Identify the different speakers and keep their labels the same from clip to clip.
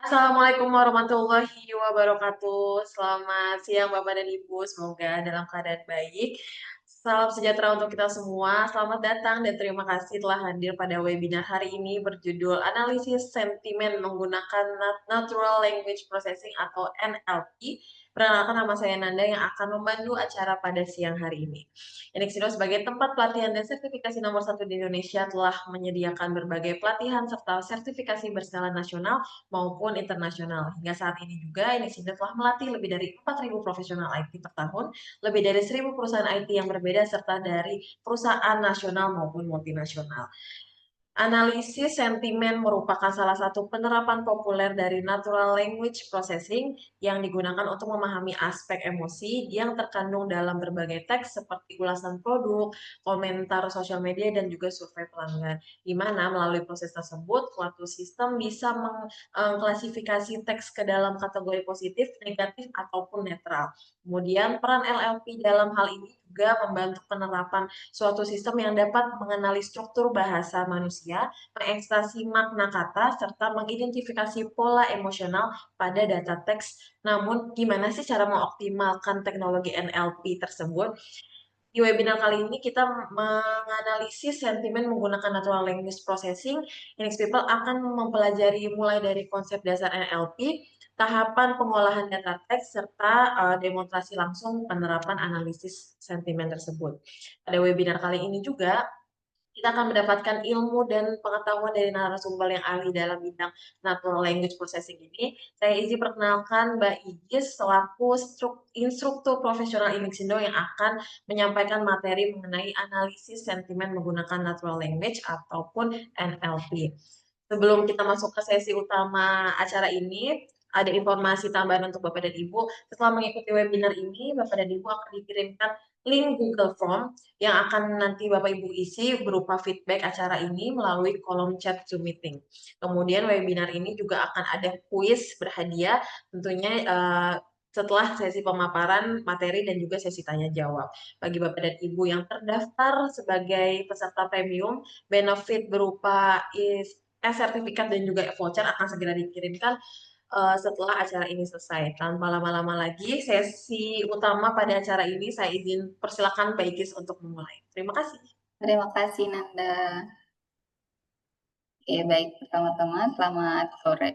Speaker 1: Assalamualaikum warahmatullahi wabarakatuh. Selamat siang Bapak dan Ibu, semoga dalam keadaan baik. Salam sejahtera untuk kita semua. Selamat datang dan terima kasih telah hadir pada webinar hari ini berjudul Analisis Sentimen Menggunakan Natural Language Processing atau NLP. Perkenalkan, nama saya Nanda yang akan memandu acara pada siang hari ini. Unixindo sebagai tempat pelatihan dan sertifikasi nomor 1 di Indonesia telah menyediakan berbagai pelatihan serta sertifikasi berskala nasional maupun internasional. Hingga saat ini juga Unixindo telah melatih lebih dari 4.000 profesional IT per tahun, lebih dari 1.000 perusahaan IT yang berbeda, serta dari perusahaan nasional maupun multinasional. Analisis sentimen merupakan salah satu penerapan populer dari Natural Language Processing yang digunakan untuk memahami aspek emosi yang terkandung dalam berbagai teks seperti ulasan produk, komentar sosial media, dan juga survei pelanggan. Di mana melalui proses tersebut, suatu sistem bisa mengklasifikasi teks ke dalam kategori positif, negatif, ataupun netral. Kemudian peran LLP dalam hal ini juga membantu penerapan suatu sistem yang dapat mengenali struktur bahasa manusia, mengekstrasi makna kata, serta mengidentifikasi pola emosional pada data teks. Namun, gimana sih cara mengoptimalkan teknologi NLP tersebut? Di webinar kali ini kita menganalisis sentimen menggunakan natural language processing. Next People akan mempelajari mulai dari konsep dasar NLP, tahapan pengolahan data teks, serta demonstrasi langsung penerapan analisis sentimen tersebut. Pada webinar kali ini juga kita akan mendapatkan ilmu dan pengetahuan dari narasumber yang ahli dalam bidang natural language processing ini. Saya izin perkenalkan Mbak Igis selaku instruktur profesional Unixindo yang akan menyampaikan materi mengenai analisis sentimen menggunakan natural language ataupun NLP. Sebelum kita masuk ke sesi utama acara ini, ada informasi tambahan untuk Bapak dan Ibu. Setelah mengikuti webinar ini, Bapak dan Ibu akan dikirimkan link Google Form yang akan nanti Bapak Ibu isi berupa feedback acara ini melalui kolom chat Zoom meeting. Kemudian webinar ini juga akan ada kuis berhadiah tentunya setelah sesi pemaparan materi dan juga sesi tanya jawab. Bagi Bapak dan Ibu yang terdaftar sebagai peserta premium, benefit berupa sertifikat dan juga voucher akan segera dikirimkan setelah acara ini selesai. Tanpa lama-lama lagi, sesi utama pada acara ini saya izin persilakan Mbak Igis untuk memulai. Terima kasih.
Speaker 2: Terima kasih Nanda. Oke, baik, pertama-tama selamat sore,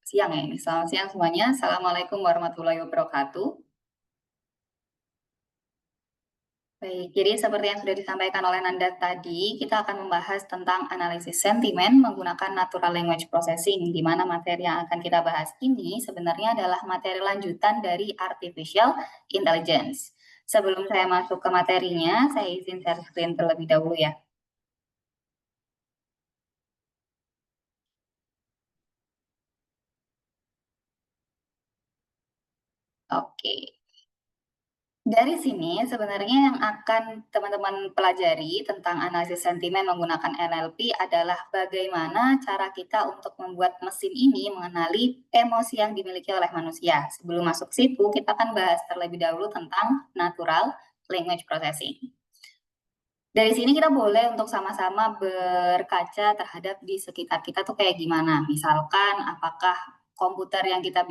Speaker 2: siang ya ini. Selamat siang semuanya. Assalamualaikum warahmatullahi wabarakatuh. Baik, jadi seperti yang sudah disampaikan oleh Nanda tadi, kita akan membahas tentang analisis sentimen menggunakan natural language processing, di mana materi yang akan kita bahas ini sebenarnya adalah materi lanjutan dari artificial intelligence. Sebelum saya masuk ke materinya, saya izin share screen terlebih dahulu ya. Oke. Dari sini sebenarnya yang akan teman-teman pelajari tentang analisis sentimen menggunakan NLP adalah bagaimana cara kita untuk membuat mesin ini mengenali emosi yang dimiliki oleh manusia. Sebelum masuk situ, kita akan bahas terlebih dahulu tentang natural language processing. Dari sini kita boleh untuk sama-sama berkaca terhadap di sekitar kita tuh kayak gimana. Misalkan apakah komputer yang kita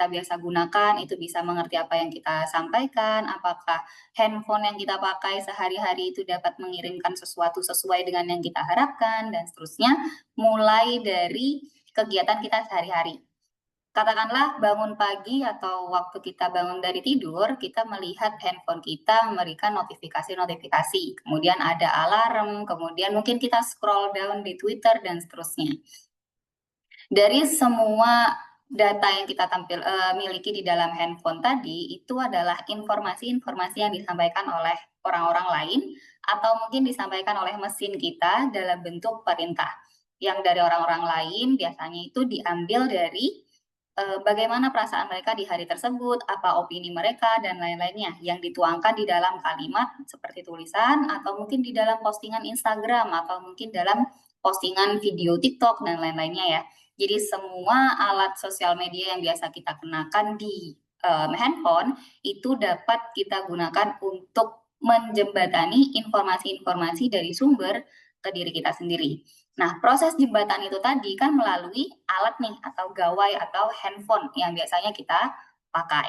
Speaker 2: biasa gunakan itu bisa mengerti apa yang kita sampaikan, apakah handphone yang kita pakai sehari-hari itu dapat mengirimkan sesuatu sesuai dengan yang kita harapkan, dan seterusnya, mulai dari kegiatan kita sehari-hari. Katakanlah bangun pagi atau waktu kita bangun dari tidur, kita melihat handphone kita memberikan notifikasi-notifikasi, kemudian ada alarm, kemudian mungkin kita scroll down di Twitter dan seterusnya. Dari semua data yang kita miliki di dalam handphone tadi, itu adalah informasi-informasi yang disampaikan oleh orang-orang lain atau mungkin disampaikan oleh mesin kita dalam bentuk perintah. Yang dari orang-orang lain biasanya itu diambil dari bagaimana perasaan mereka di hari tersebut, apa opini mereka, dan lain-lainnya yang dituangkan di dalam kalimat seperti tulisan atau mungkin di dalam postingan Instagram atau mungkin dalam postingan video TikTok dan lain-lainnya ya. Jadi semua alat sosial media yang biasa kita kenakan di handphone itu dapat kita gunakan untuk menjembatani informasi-informasi dari sumber ke diri kita sendiri. Nah, proses jembatan itu tadi kan melalui alat nih atau gawai atau handphone yang biasanya kita pakai.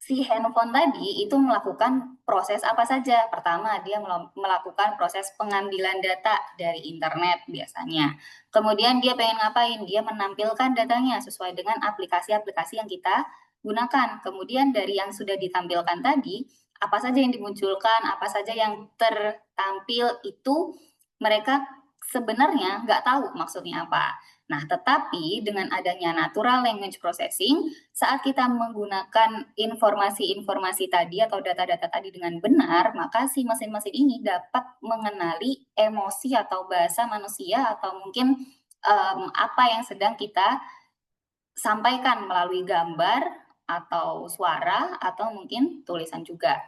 Speaker 2: Si handphone tadi itu melakukan proses apa saja? Pertama, dia melakukan proses pengambilan data dari internet biasanya. Kemudian dia pengen ngapain? Dia menampilkan datanya sesuai dengan aplikasi-aplikasi yang kita gunakan. Kemudian dari yang sudah ditampilkan tadi, apa saja yang dimunculkan, apa saja yang tertampil itu mereka sebenarnya nggak tahu maksudnya apa. Nah, tetapi dengan adanya natural language processing, saat kita menggunakan informasi-informasi tadi atau data-data tadi dengan benar, maka si mesin-mesin ini dapat mengenali emosi atau bahasa manusia atau mungkin apa yang sedang kita sampaikan melalui gambar atau suara atau mungkin tulisan juga.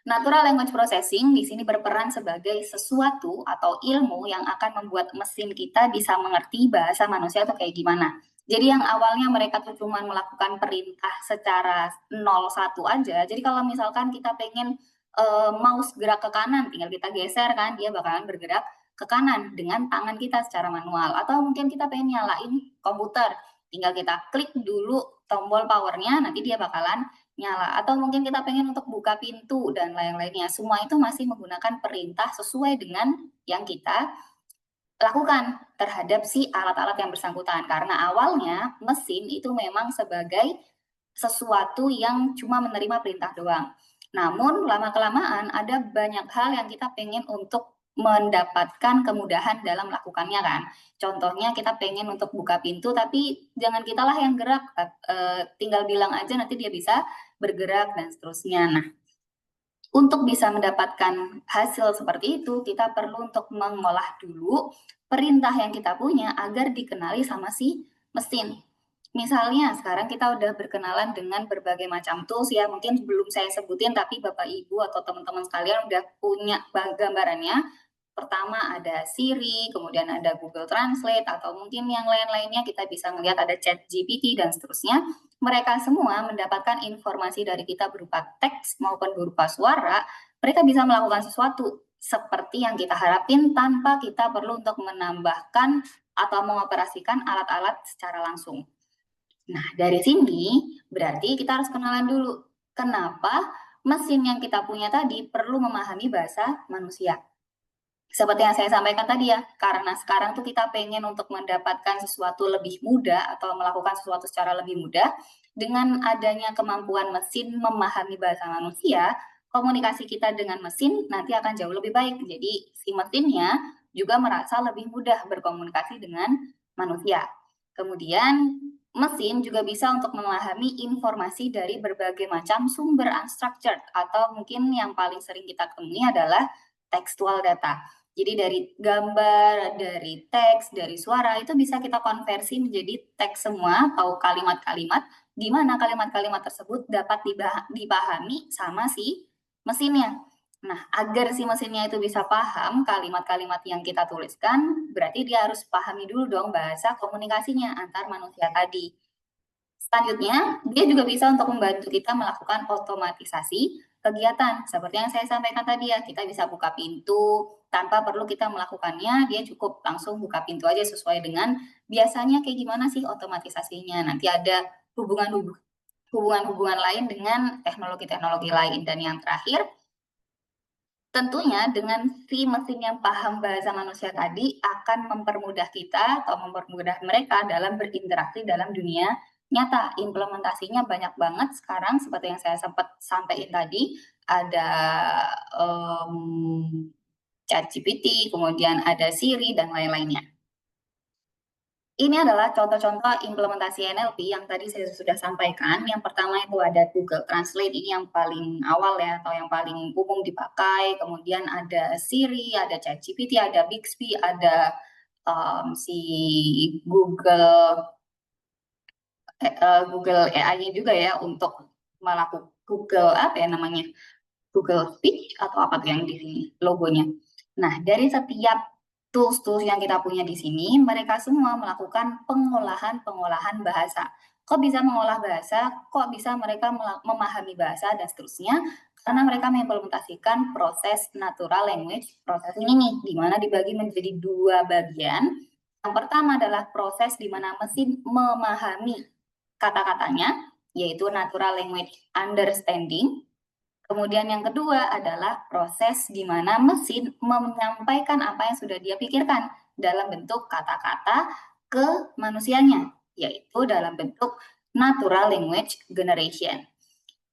Speaker 2: Natural language processing di sini berperan sebagai sesuatu atau ilmu yang akan membuat mesin kita bisa mengerti bahasa manusia atau kayak gimana. Jadi yang awalnya mereka tuh cuma melakukan perintah secara 0 1 aja. Jadi kalau misalkan kita pengen mouse gerak ke kanan, tinggal kita geser kan, dia bakalan bergerak ke kanan dengan tangan kita secara manual. Atau mungkin kita pengen nyalain komputer, tinggal kita klik dulu tombol powernya, nanti dia bakalan nyala. Atau mungkin kita pengen untuk buka pintu dan lain-lainnya. Semua itu masih menggunakan perintah sesuai dengan yang kita lakukan terhadap si alat-alat yang bersangkutan. Karena awalnya mesin itu memang sebagai sesuatu yang cuma menerima perintah doang. Namun lama-kelamaan ada banyak hal yang kita pengen untuk mendapatkan kemudahan dalam melakukannya kan. Contohnya kita pengen untuk buka pintu tapi jangan kitalah yang gerak, tinggal bilang aja nanti dia bisa bergerak dan seterusnya. Nah, untuk bisa mendapatkan hasil seperti itu, kita perlu untuk mengolah dulu perintah yang kita punya agar dikenali sama si mesin. Misalnya sekarang kita udah berkenalan dengan berbagai macam tools ya, mungkin belum saya sebutin tapi Bapak Ibu atau teman-teman sekalian udah punya gambarannya. Pertama ada Siri, kemudian ada Google Translate, atau mungkin yang lain-lainnya kita bisa melihat ada ChatGPT dan seterusnya. Mereka semua mendapatkan informasi dari kita berupa teks maupun berupa suara. Mereka bisa melakukan sesuatu seperti yang kita harapin tanpa kita perlu untuk menambahkan atau mengoperasikan alat-alat secara langsung. Nah, dari sini berarti kita harus kenalan dulu. Kenapa mesin yang kita punya tadi perlu memahami bahasa manusia? Seperti yang saya sampaikan tadi ya, karena sekarang tuh kita pengen untuk mendapatkan sesuatu lebih mudah atau melakukan sesuatu secara lebih mudah, dengan adanya kemampuan mesin memahami bahasa manusia, komunikasi kita dengan mesin nanti akan jauh lebih baik. Jadi si mesinnya juga merasa lebih mudah berkomunikasi dengan manusia. Kemudian mesin juga bisa untuk memahami informasi dari berbagai macam sumber unstructured atau mungkin yang paling sering kita temui adalah textual data. Jadi dari gambar, dari teks, dari suara itu bisa kita konversi menjadi teks semua atau kalimat-kalimat di mana kalimat-kalimat tersebut dapat dipahami sama si mesinnya. Nah, agar si mesinnya itu bisa paham kalimat-kalimat yang kita tuliskan, berarti dia harus pahami dulu dong bahasa komunikasinya antar manusia tadi. Selanjutnya, dia juga bisa untuk membantu kita melakukan otomatisasi kegiatan. Seperti yang saya sampaikan tadi ya, kita bisa buka pintu tanpa perlu kita melakukannya, dia cukup langsung buka pintu aja sesuai dengan biasanya kayak gimana sih otomatisasinya. Nanti ada hubungan-hubungan lain dengan teknologi-teknologi lain. Dan yang terakhir, tentunya dengan si mesin yang paham bahasa manusia tadi akan mempermudah kita atau mempermudah mereka dalam berinteraksi dalam dunia nyata. Implementasinya banyak banget sekarang seperti yang saya sempat sampaikan tadi, ada ChatGPT, kemudian ada Siri dan lain-lainnya. Ini adalah contoh-contoh implementasi NLP yang tadi saya sudah sampaikan. Yang pertama itu ada Google Translate, ini yang paling awal ya, atau yang paling umum dipakai. Kemudian ada Siri, ada ChatGPT, ada Bixby, ada si Google AI-nya juga ya untuk melakukan Google apa ya namanya, Google Speech atau apa tuh yang di sini logonya. Nah, dari setiap tools-tools yang kita punya di sini, mereka semua melakukan pengolahan bahasa. Kok bisa mengolah bahasa, kok bisa mereka memahami bahasa, dan seterusnya, karena mereka mengimplementasikan proses natural language proses ini nih, di mana dibagi menjadi 2 bagian. Yang pertama adalah proses di mana mesin memahami kata-katanya, yaitu natural language understanding. Kemudian yang kedua adalah proses di mana mesin menyampaikan apa yang sudah dia pikirkan dalam bentuk kata-kata ke manusianya, yaitu dalam bentuk natural language generation.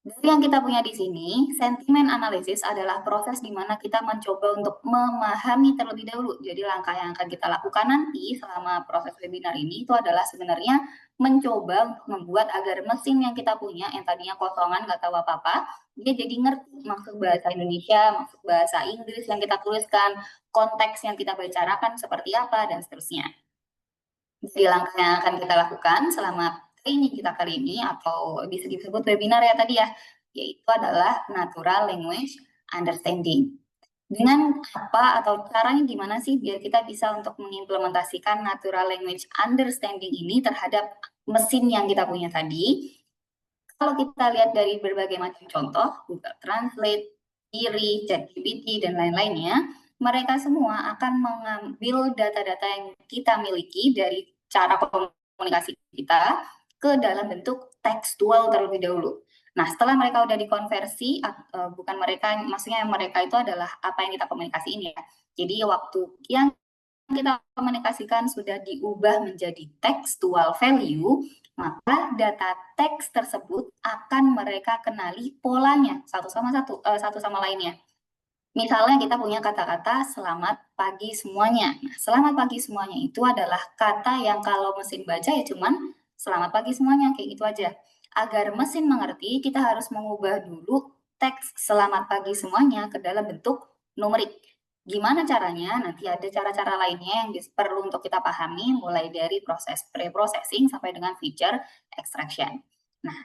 Speaker 2: Dari yang kita punya di sini, sentimen analisis adalah proses di mana kita mencoba untuk memahami terlebih dahulu. Jadi langkah yang akan kita lakukan nanti selama proses webinar ini itu adalah sebenarnya mencoba untuk membuat agar mesin yang kita punya, yang tadinya kosongan nggak tahu apa-apa, dia jadi ngerti maksud bahasa Indonesia, maksud bahasa Inggris yang kita tuliskan, konteks yang kita bicarakan seperti apa, dan seterusnya. Jadi langkah yang akan kita lakukan selama training kita kali ini, atau bisa disebut webinar ya tadi ya, yaitu adalah natural language understanding. Dengan apa atau caranya gimana sih biar kita bisa untuk mengimplementasikan natural language understanding ini terhadap mesin yang kita punya tadi? Kalau kita lihat dari berbagai macam contoh, Google Translate, Siri, ChatGPT, dan lain-lainnya, mereka semua akan mengambil data-data yang kita miliki dari cara komunikasi kita ke dalam bentuk tekstual terlebih dahulu. Nah, setelah mereka udah dikonversi, bukan mereka, maksudnya mereka itu adalah apa yang kita komunikasiin ya. Jadi waktu yang kita komunikasikan sudah diubah menjadi textual value, maka data teks tersebut akan mereka kenali polanya satu sama lainnya. Misalnya kita punya kata-kata selamat pagi semuanya. Nah, selamat pagi semuanya itu adalah kata yang kalau mesin baca ya cuman selamat pagi semuanya, kayak gitu aja. Agar mesin mengerti, kita harus mengubah dulu teks selamat pagi semuanya ke dalam bentuk numerik. Gimana caranya? Nanti ada cara-cara lainnya yang perlu untuk kita pahami, mulai dari proses pre-processing sampai dengan feature extraction. Nah,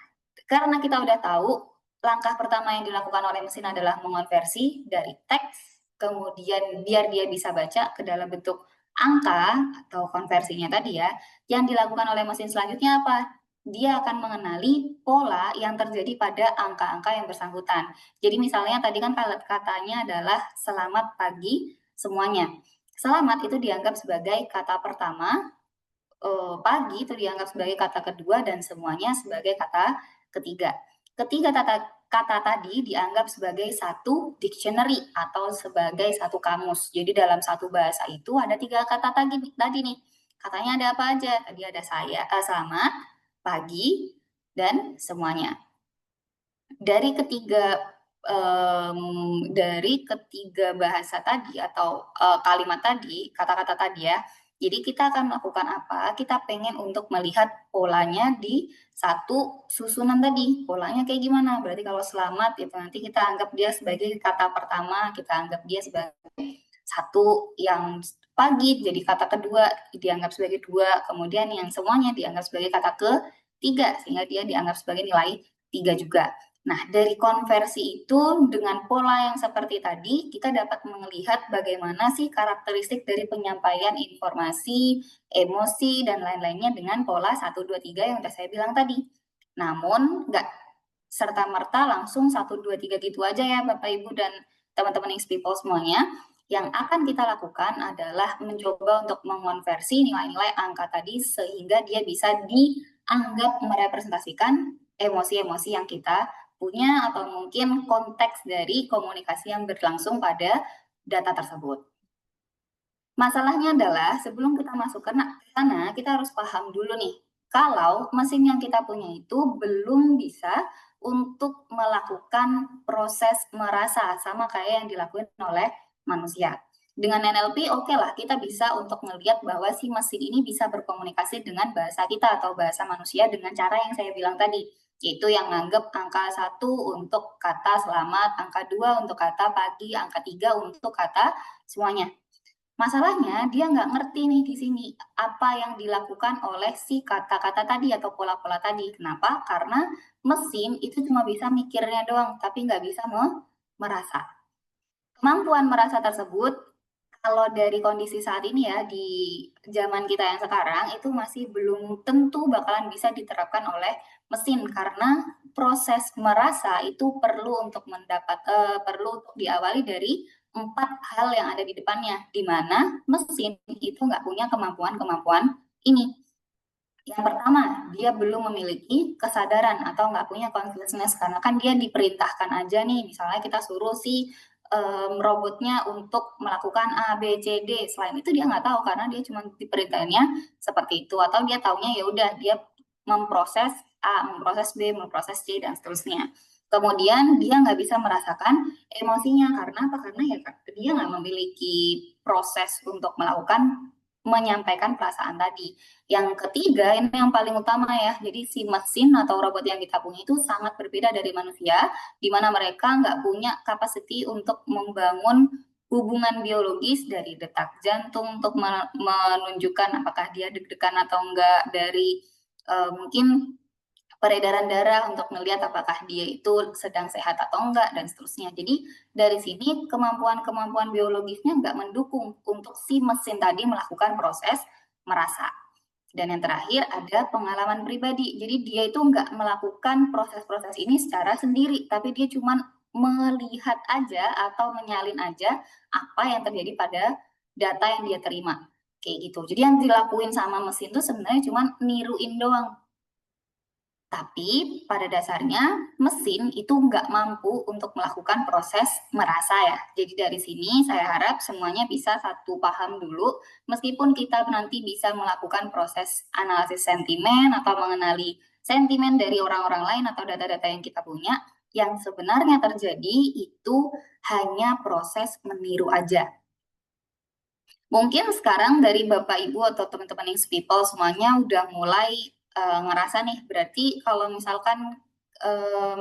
Speaker 2: karena kita udah tahu langkah pertama yang dilakukan oleh mesin adalah mengonversi dari teks, kemudian biar dia bisa baca ke dalam bentuk angka atau konversinya tadi ya, yang dilakukan oleh mesin selanjutnya apa? Dia akan mengenali pola yang terjadi pada angka-angka yang bersangkutan. Jadi misalnya tadi kan katanya adalah selamat pagi semuanya. Selamat itu dianggap sebagai kata pertama, pagi itu dianggap sebagai kata kedua, dan semuanya sebagai kata ketiga. Ketiga kata tadi dianggap sebagai satu dictionary atau sebagai satu kamus. Jadi dalam satu bahasa itu ada 3 kata tadi nih. Katanya ada apa aja? Tadi ada selamat, pagi, dan semuanya. Dari ketiga bahasa tadi atau, kalimat tadi, kata-kata tadi ya, jadi kita akan melakukan apa, kita pengen untuk melihat polanya di satu susunan tadi, polanya kayak gimana. Berarti kalau selamat itu nanti kita anggap dia sebagai kata pertama, kita anggap dia sebagai satu, yang pagi jadi kata kedua dianggap sebagai dua, kemudian yang semuanya dianggap sebagai kata ketiga, sehingga dia dianggap sebagai nilai 3 juga. Nah, dari konversi itu dengan pola yang seperti tadi, kita dapat melihat bagaimana sih karakteristik dari penyampaian informasi, emosi, dan lain-lainnya dengan pola 1, 2, 3 yang udah saya bilang tadi. Namun, nggak serta-merta langsung 1, 2, 3 gitu aja ya Bapak Ibu dan teman-teman X People semuanya. Yang akan kita lakukan adalah mencoba untuk mengonversi nilai-nilai angka tadi sehingga dia bisa dianggap merepresentasikan emosi-emosi yang kita punya, atau mungkin konteks dari komunikasi yang berlangsung pada data tersebut. Masalahnya adalah sebelum kita masuk ke sana, kita harus paham dulu nih, kalau mesin yang kita punya itu belum bisa untuk melakukan proses merasa sama kayak yang dilakukan oleh manusia. Dengan NLP oke lah, kita bisa untuk melihat bahwa si mesin ini bisa berkomunikasi dengan bahasa kita atau bahasa manusia dengan cara yang saya bilang tadi, yaitu yang nganggep angka 1 untuk kata selamat, angka 2 untuk kata pagi, angka 3 untuk kata semuanya. Masalahnya dia nggak ngerti nih di sini, apa yang dilakukan oleh si kata-kata tadi atau pola-pola tadi. Kenapa? Karena mesin itu cuma bisa mikirnya doang, tapi nggak bisa merasa. Kemampuan merasa tersebut Kalau dari kondisi saat ini ya, di zaman kita yang sekarang, itu masih belum tentu bakalan bisa diterapkan oleh mesin, karena proses merasa itu perlu untuk perlu untuk diawali dari 4 hal yang ada di depannya, di mana mesin itu nggak punya kemampuan-kemampuan ini. Yang pertama, dia belum memiliki kesadaran atau nggak punya consciousness, karena kan dia diperintahkan aja nih, misalnya kita suruh si robotnya untuk melakukan A, B, C, D. Selain itu dia nggak tahu karena dia cuma diperintahnya seperti itu, atau dia taunya ya udah dia memproses A, memproses B, memproses C dan seterusnya. Kemudian dia nggak bisa merasakan emosinya karena apa? Karena ya dia nggak memiliki proses untuk melakukan menyampaikan perasaan tadi. Yang ketiga, ini yang paling utama ya, jadi si mesin atau robot yang kita punya itu sangat berbeda dari manusia, di mana mereka nggak punya capacity untuk membangun hubungan biologis dari detak jantung untuk menunjukkan apakah dia deg-degan atau enggak, dari mungkin peredaran darah untuk melihat apakah dia itu sedang sehat atau enggak dan seterusnya. Jadi dari sini kemampuan-kemampuan biologisnya nggak mendukung untuk si mesin tadi melakukan proses merasa. Dan yang terakhir ada pengalaman pribadi. Jadi dia itu nggak melakukan proses-proses ini secara sendiri, tapi dia cuma melihat aja atau menyalin aja apa yang terjadi pada data yang dia terima. Kayak gitu. Jadi yang dilakuin sama mesin itu sebenarnya cuma niruin doang. Tapi pada dasarnya mesin itu nggak mampu untuk melakukan proses merasa ya. Jadi dari sini saya harap semuanya bisa satu paham dulu, meskipun kita nanti bisa melakukan proses analisis sentimen atau mengenali sentimen dari orang-orang lain atau data-data yang kita punya, yang sebenarnya terjadi itu hanya proses meniru aja. Mungkin sekarang dari Bapak Ibu atau teman-teman Young People semuanya udah mulai ngerasa nih, berarti kalau misalkan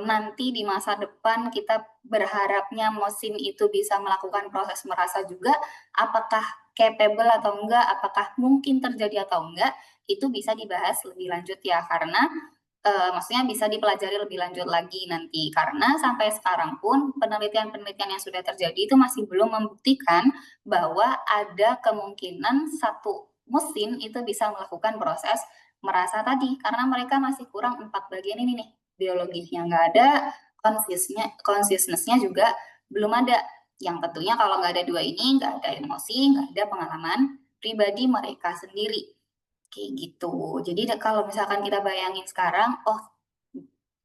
Speaker 2: nanti di masa depan kita berharapnya mesin itu bisa melakukan proses merasa juga, apakah capable atau enggak, apakah mungkin terjadi atau enggak, itu bisa dibahas lebih lanjut ya, karena maksudnya bisa dipelajari lebih lanjut lagi nanti. Karena sampai sekarang pun penelitian-penelitian yang sudah terjadi itu masih belum membuktikan bahwa ada kemungkinan satu mesin itu bisa melakukan proses merasa tadi, karena mereka masih kurang 4 bagian ini nih. Biologisnya nggak ada, consciousness-nya juga belum ada. Yang tentunya kalau nggak ada dua ini, nggak ada emosi, nggak ada pengalaman pribadi mereka sendiri. Kayak gitu. Jadi kalau misalkan kita bayangin sekarang, oh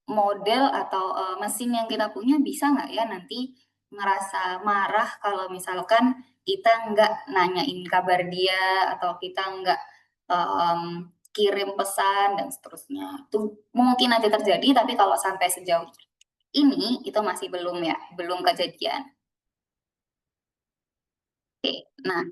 Speaker 2: model atau mesin yang kita punya bisa nggak ya nanti ngerasa marah kalau misalkan kita nggak nanyain kabar dia atau kita nggak kirim pesan dan seterusnya. Itu mungkin aja terjadi, tapi kalau sampai sejauh ini itu masih belum ya, belum kejadian. Oke, nah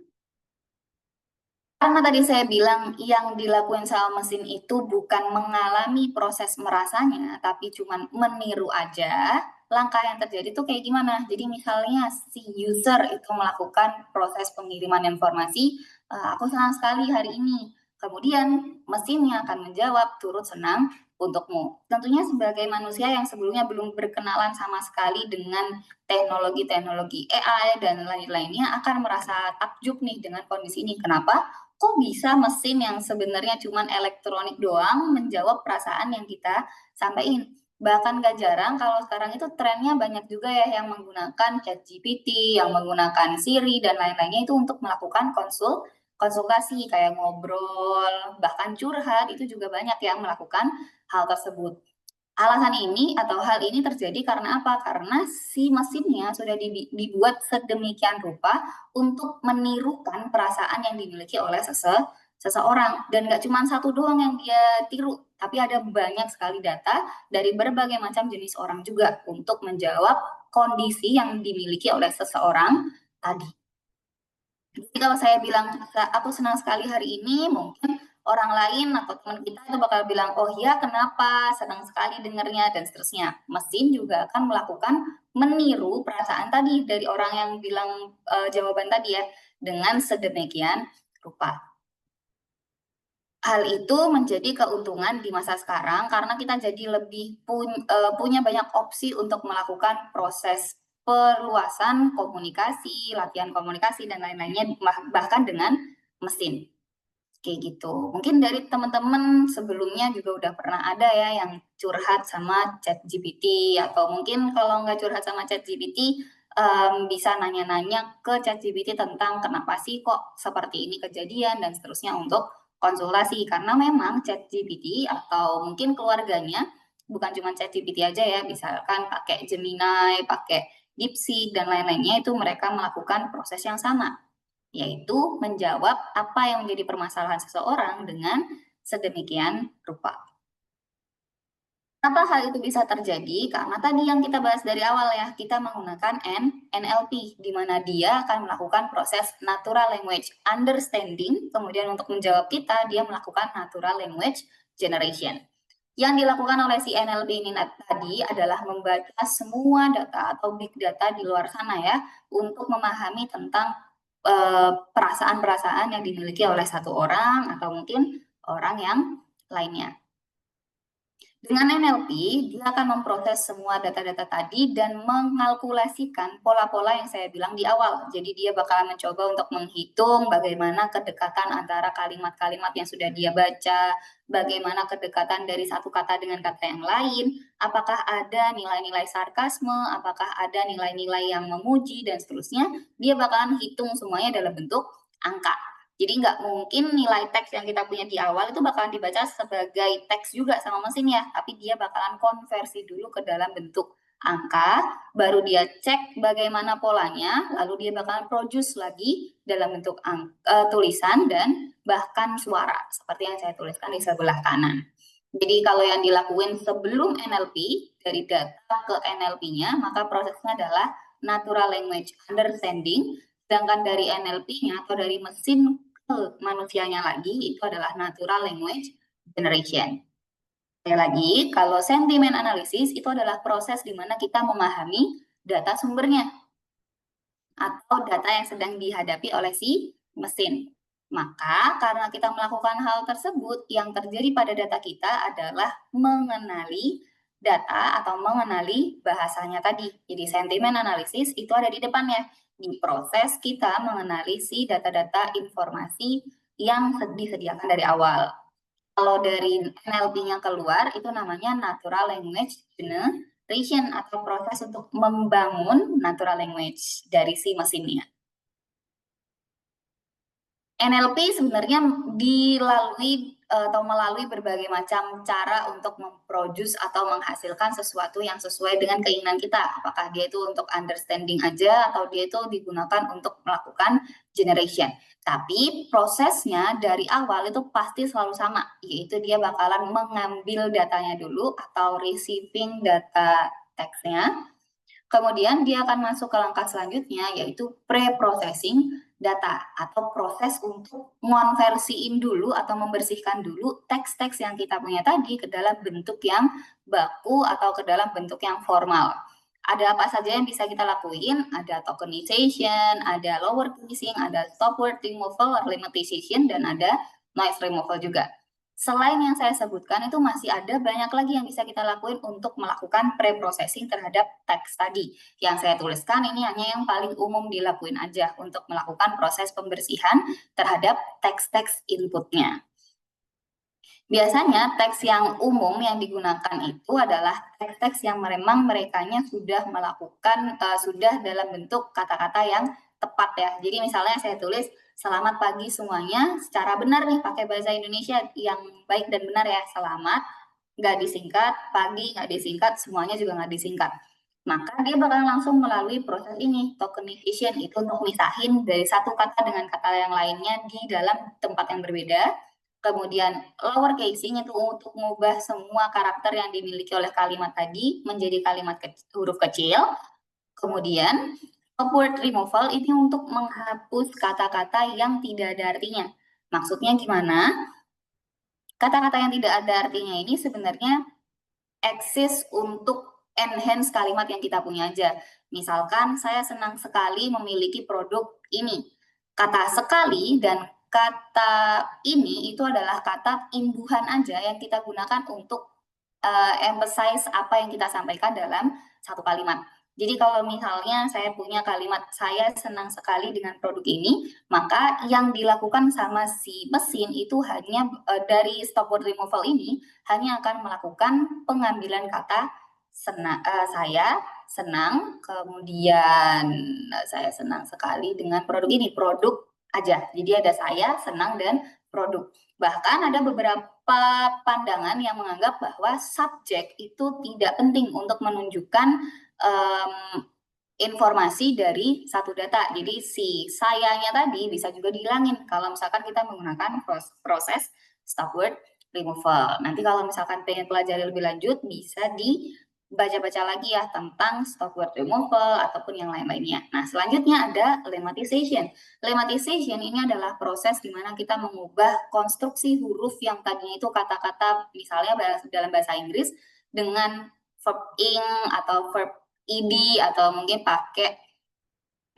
Speaker 2: karena tadi saya bilang yang dilakuin sama mesin itu bukan mengalami proses merasanya, tapi cuman meniru aja, langkah yang terjadi tuh kayak gimana? Jadi misalnya si user itu melakukan proses pengiriman informasi, "Aku senang sekali hari ini." Kemudian mesinnya akan menjawab, "Turut senang untukmu." Tentunya sebagai manusia yang sebelumnya belum berkenalan sama sekali dengan teknologi-teknologi AI dan lain-lainnya akan merasa takjub nih dengan kondisi ini. Kenapa? Kok bisa mesin yang sebenarnya cuman elektronik doang menjawab perasaan yang kita sampaikan. Bahkan gak jarang kalau sekarang itu trennya banyak juga ya yang menggunakan ChatGPT, yang menggunakan Siri dan lain-lainnya itu untuk melakukan konsultasi kayak ngobrol, bahkan curhat itu juga banyak yang melakukan hal tersebut. Alasan ini atau hal ini terjadi karena apa? Karena si mesinnya sudah dibuat sedemikian rupa untuk menirukan perasaan yang dimiliki oleh seseorang, dan nggak cuma satu doang yang dia tiru, tapi ada banyak sekali data dari berbagai macam jenis orang juga untuk menjawab kondisi yang dimiliki oleh seseorang tadi. Jadi kalau saya bilang, "Aku senang sekali hari ini," mungkin orang lain atau teman kita itu bakal bilang, "Oh iya, kenapa? Senang sekali dengarnya," dan seterusnya. Mesin juga akan melakukan meniru perasaan tadi dari orang yang bilang jawaban tadi ya, dengan sedemikian rupa. Hal itu menjadi keuntungan di masa sekarang karena kita jadi lebih punya banyak opsi untuk melakukan proses perluasan komunikasi, latihan komunikasi, dan lain-lainnya, bahkan dengan mesin. Kayak gitu. Mungkin dari teman-teman sebelumnya juga udah pernah ada ya yang curhat sama ChatGPT, atau mungkin kalau nggak curhat sama ChatGPT, bisa nanya-nanya ke ChatGPT tentang kenapa sih kok seperti ini kejadian dan seterusnya untuk konsultasi. Karena memang ChatGPT atau mungkin keluarganya bukan cuma ChatGPT aja ya, misalkan pakai Gemini, pakai DeepSeek dan lain-lainnya, itu mereka melakukan proses yang sama, yaitu menjawab apa yang menjadi permasalahan seseorang dengan sedemikian rupa. Kenapa hal itu bisa terjadi? Karena tadi yang kita bahas dari awal ya, kita menggunakan NLP, di mana dia akan melakukan proses natural language understanding, kemudian untuk menjawab kita, dia melakukan natural language generation. Yang dilakukan oleh si NLP ini tadi adalah membaca semua data atau big data di luar sana ya, untuk memahami tentang perasaan-perasaan yang dimiliki oleh satu orang atau mungkin orang yang lainnya. Dengan NLP, dia akan memproses semua data-data tadi dan mengalkulasikan pola-pola yang saya bilang di awal. Jadi dia bakalan mencoba untuk menghitung bagaimana kedekatan antara kalimat-kalimat yang sudah dia baca, bagaimana kedekatan dari satu kata dengan kata yang lain, apakah ada nilai-nilai sarkasme, apakah ada nilai-nilai yang memuji, dan seterusnya. Dia bakalan hitung semuanya dalam bentuk angka. Jadi nggak mungkin nilai teks yang kita punya di awal itu bakalan dibaca sebagai teks juga sama mesin ya, tapi dia bakalan konversi dulu ke dalam bentuk angka, baru dia cek bagaimana polanya, lalu dia bakalan produce lagi dalam bentuk tulisan dan bahkan suara, seperti yang saya tuliskan di sebelah kanan. Jadi kalau yang dilakuin sebelum NLP, dari data ke NLP-nya, maka prosesnya adalah natural language understanding, sedangkan dari NLP-nya atau dari mesin ke manusianya lagi itu adalah natural language generation. Sekali lagi, kalau sentiment analysis itu adalah proses di mana kita memahami data sumbernya atau data yang sedang dihadapi oleh si mesin. Maka karena kita melakukan hal tersebut, yang terjadi pada data kita adalah mengenali data atau mengenali bahasanya tadi. Jadi sentiment analysis itu ada di depannya. Di proses kita mengenali si data-data informasi yang disediakan dari awal. Kalau dari NLP-nya keluar, itu namanya natural language generation atau proses untuk membangun natural language dari si mesinnya. NLP sebenarnya dilalui atau melalui berbagai macam cara untuk memproduce atau menghasilkan sesuatu yang sesuai dengan keinginan kita. Apakah dia itu untuk understanding aja atau dia itu digunakan untuk melakukan generation. Tapi prosesnya dari awal itu pasti selalu sama, yaitu dia bakalan mengambil datanya dulu atau receiving data teksnya. Kemudian dia akan masuk ke langkah selanjutnya, yaitu pre-processing data atau proses untuk mengonversiin dulu atau membersihkan dulu teks-teks yang kita punya tadi ke dalam bentuk yang baku atau ke dalam bentuk yang formal. Ada apa saja yang bisa kita lakuin? Ada tokenization, ada lower casing, ada stop word removal or lemmatization, dan ada noise removal juga. Selain yang saya sebutkan, itu masih ada banyak lagi yang bisa kita lakuin untuk melakukan pre-processing terhadap teks tadi. Yang saya tuliskan ini hanya yang paling umum dilakuin aja untuk melakukan proses pembersihan terhadap teks-teks inputnya. Biasanya teks yang umum yang digunakan itu adalah teks-teks yang memang merekanya sudah melakukan, sudah dalam bentuk kata-kata yang tepat ya. Jadi misalnya saya tulis, selamat pagi semuanya, secara benar nih pakai bahasa Indonesia yang baik dan benar ya, selamat, nggak disingkat, pagi nggak disingkat, semuanya juga nggak disingkat. Maka dia bakal langsung melalui proses ini, tokenization, itu untuk misahin dari satu kata dengan kata yang lainnya di dalam tempat yang berbeda. Kemudian lower casing itu untuk mengubah semua karakter yang dimiliki oleh kalimat tadi menjadi kalimat huruf kecil. Kemudian word removal ini untuk menghapus kata-kata yang tidak ada artinya. Maksudnya gimana? Kata-kata yang tidak ada artinya ini sebenarnya eksis untuk enhance kalimat yang kita punya aja. Misalkan saya senang sekali memiliki produk ini. Kata sekali dan kata ini itu adalah kata imbuhan aja yang kita gunakan untuk emphasize apa yang kita sampaikan dalam satu kalimat. Jadi kalau misalnya saya punya kalimat saya senang sekali dengan produk ini, maka yang dilakukan sama si mesin itu hanya dari stop word removal ini hanya akan melakukan pengambilan kata saya senang, kemudian saya senang sekali dengan produk ini, produk aja. Jadi ada saya senang dan produk. Bahkan ada beberapa pandangan yang menganggap bahwa subjek itu tidak penting untuk menunjukkan informasi dari satu data. Jadi si sayanya tadi bisa juga dihilangin kalau misalkan kita menggunakan proses stop word removal. Nanti kalau misalkan pengen pelajari lebih lanjut bisa dibaca-baca lagi ya tentang stop word removal ataupun yang lain-lainnya. Nah, selanjutnya ada lemmatization. Lemmatization ini adalah proses di mana kita mengubah konstruksi huruf yang tadinya itu kata-kata misalnya dalam bahasa Inggris dengan verb ing atau verb id atau mungkin pakai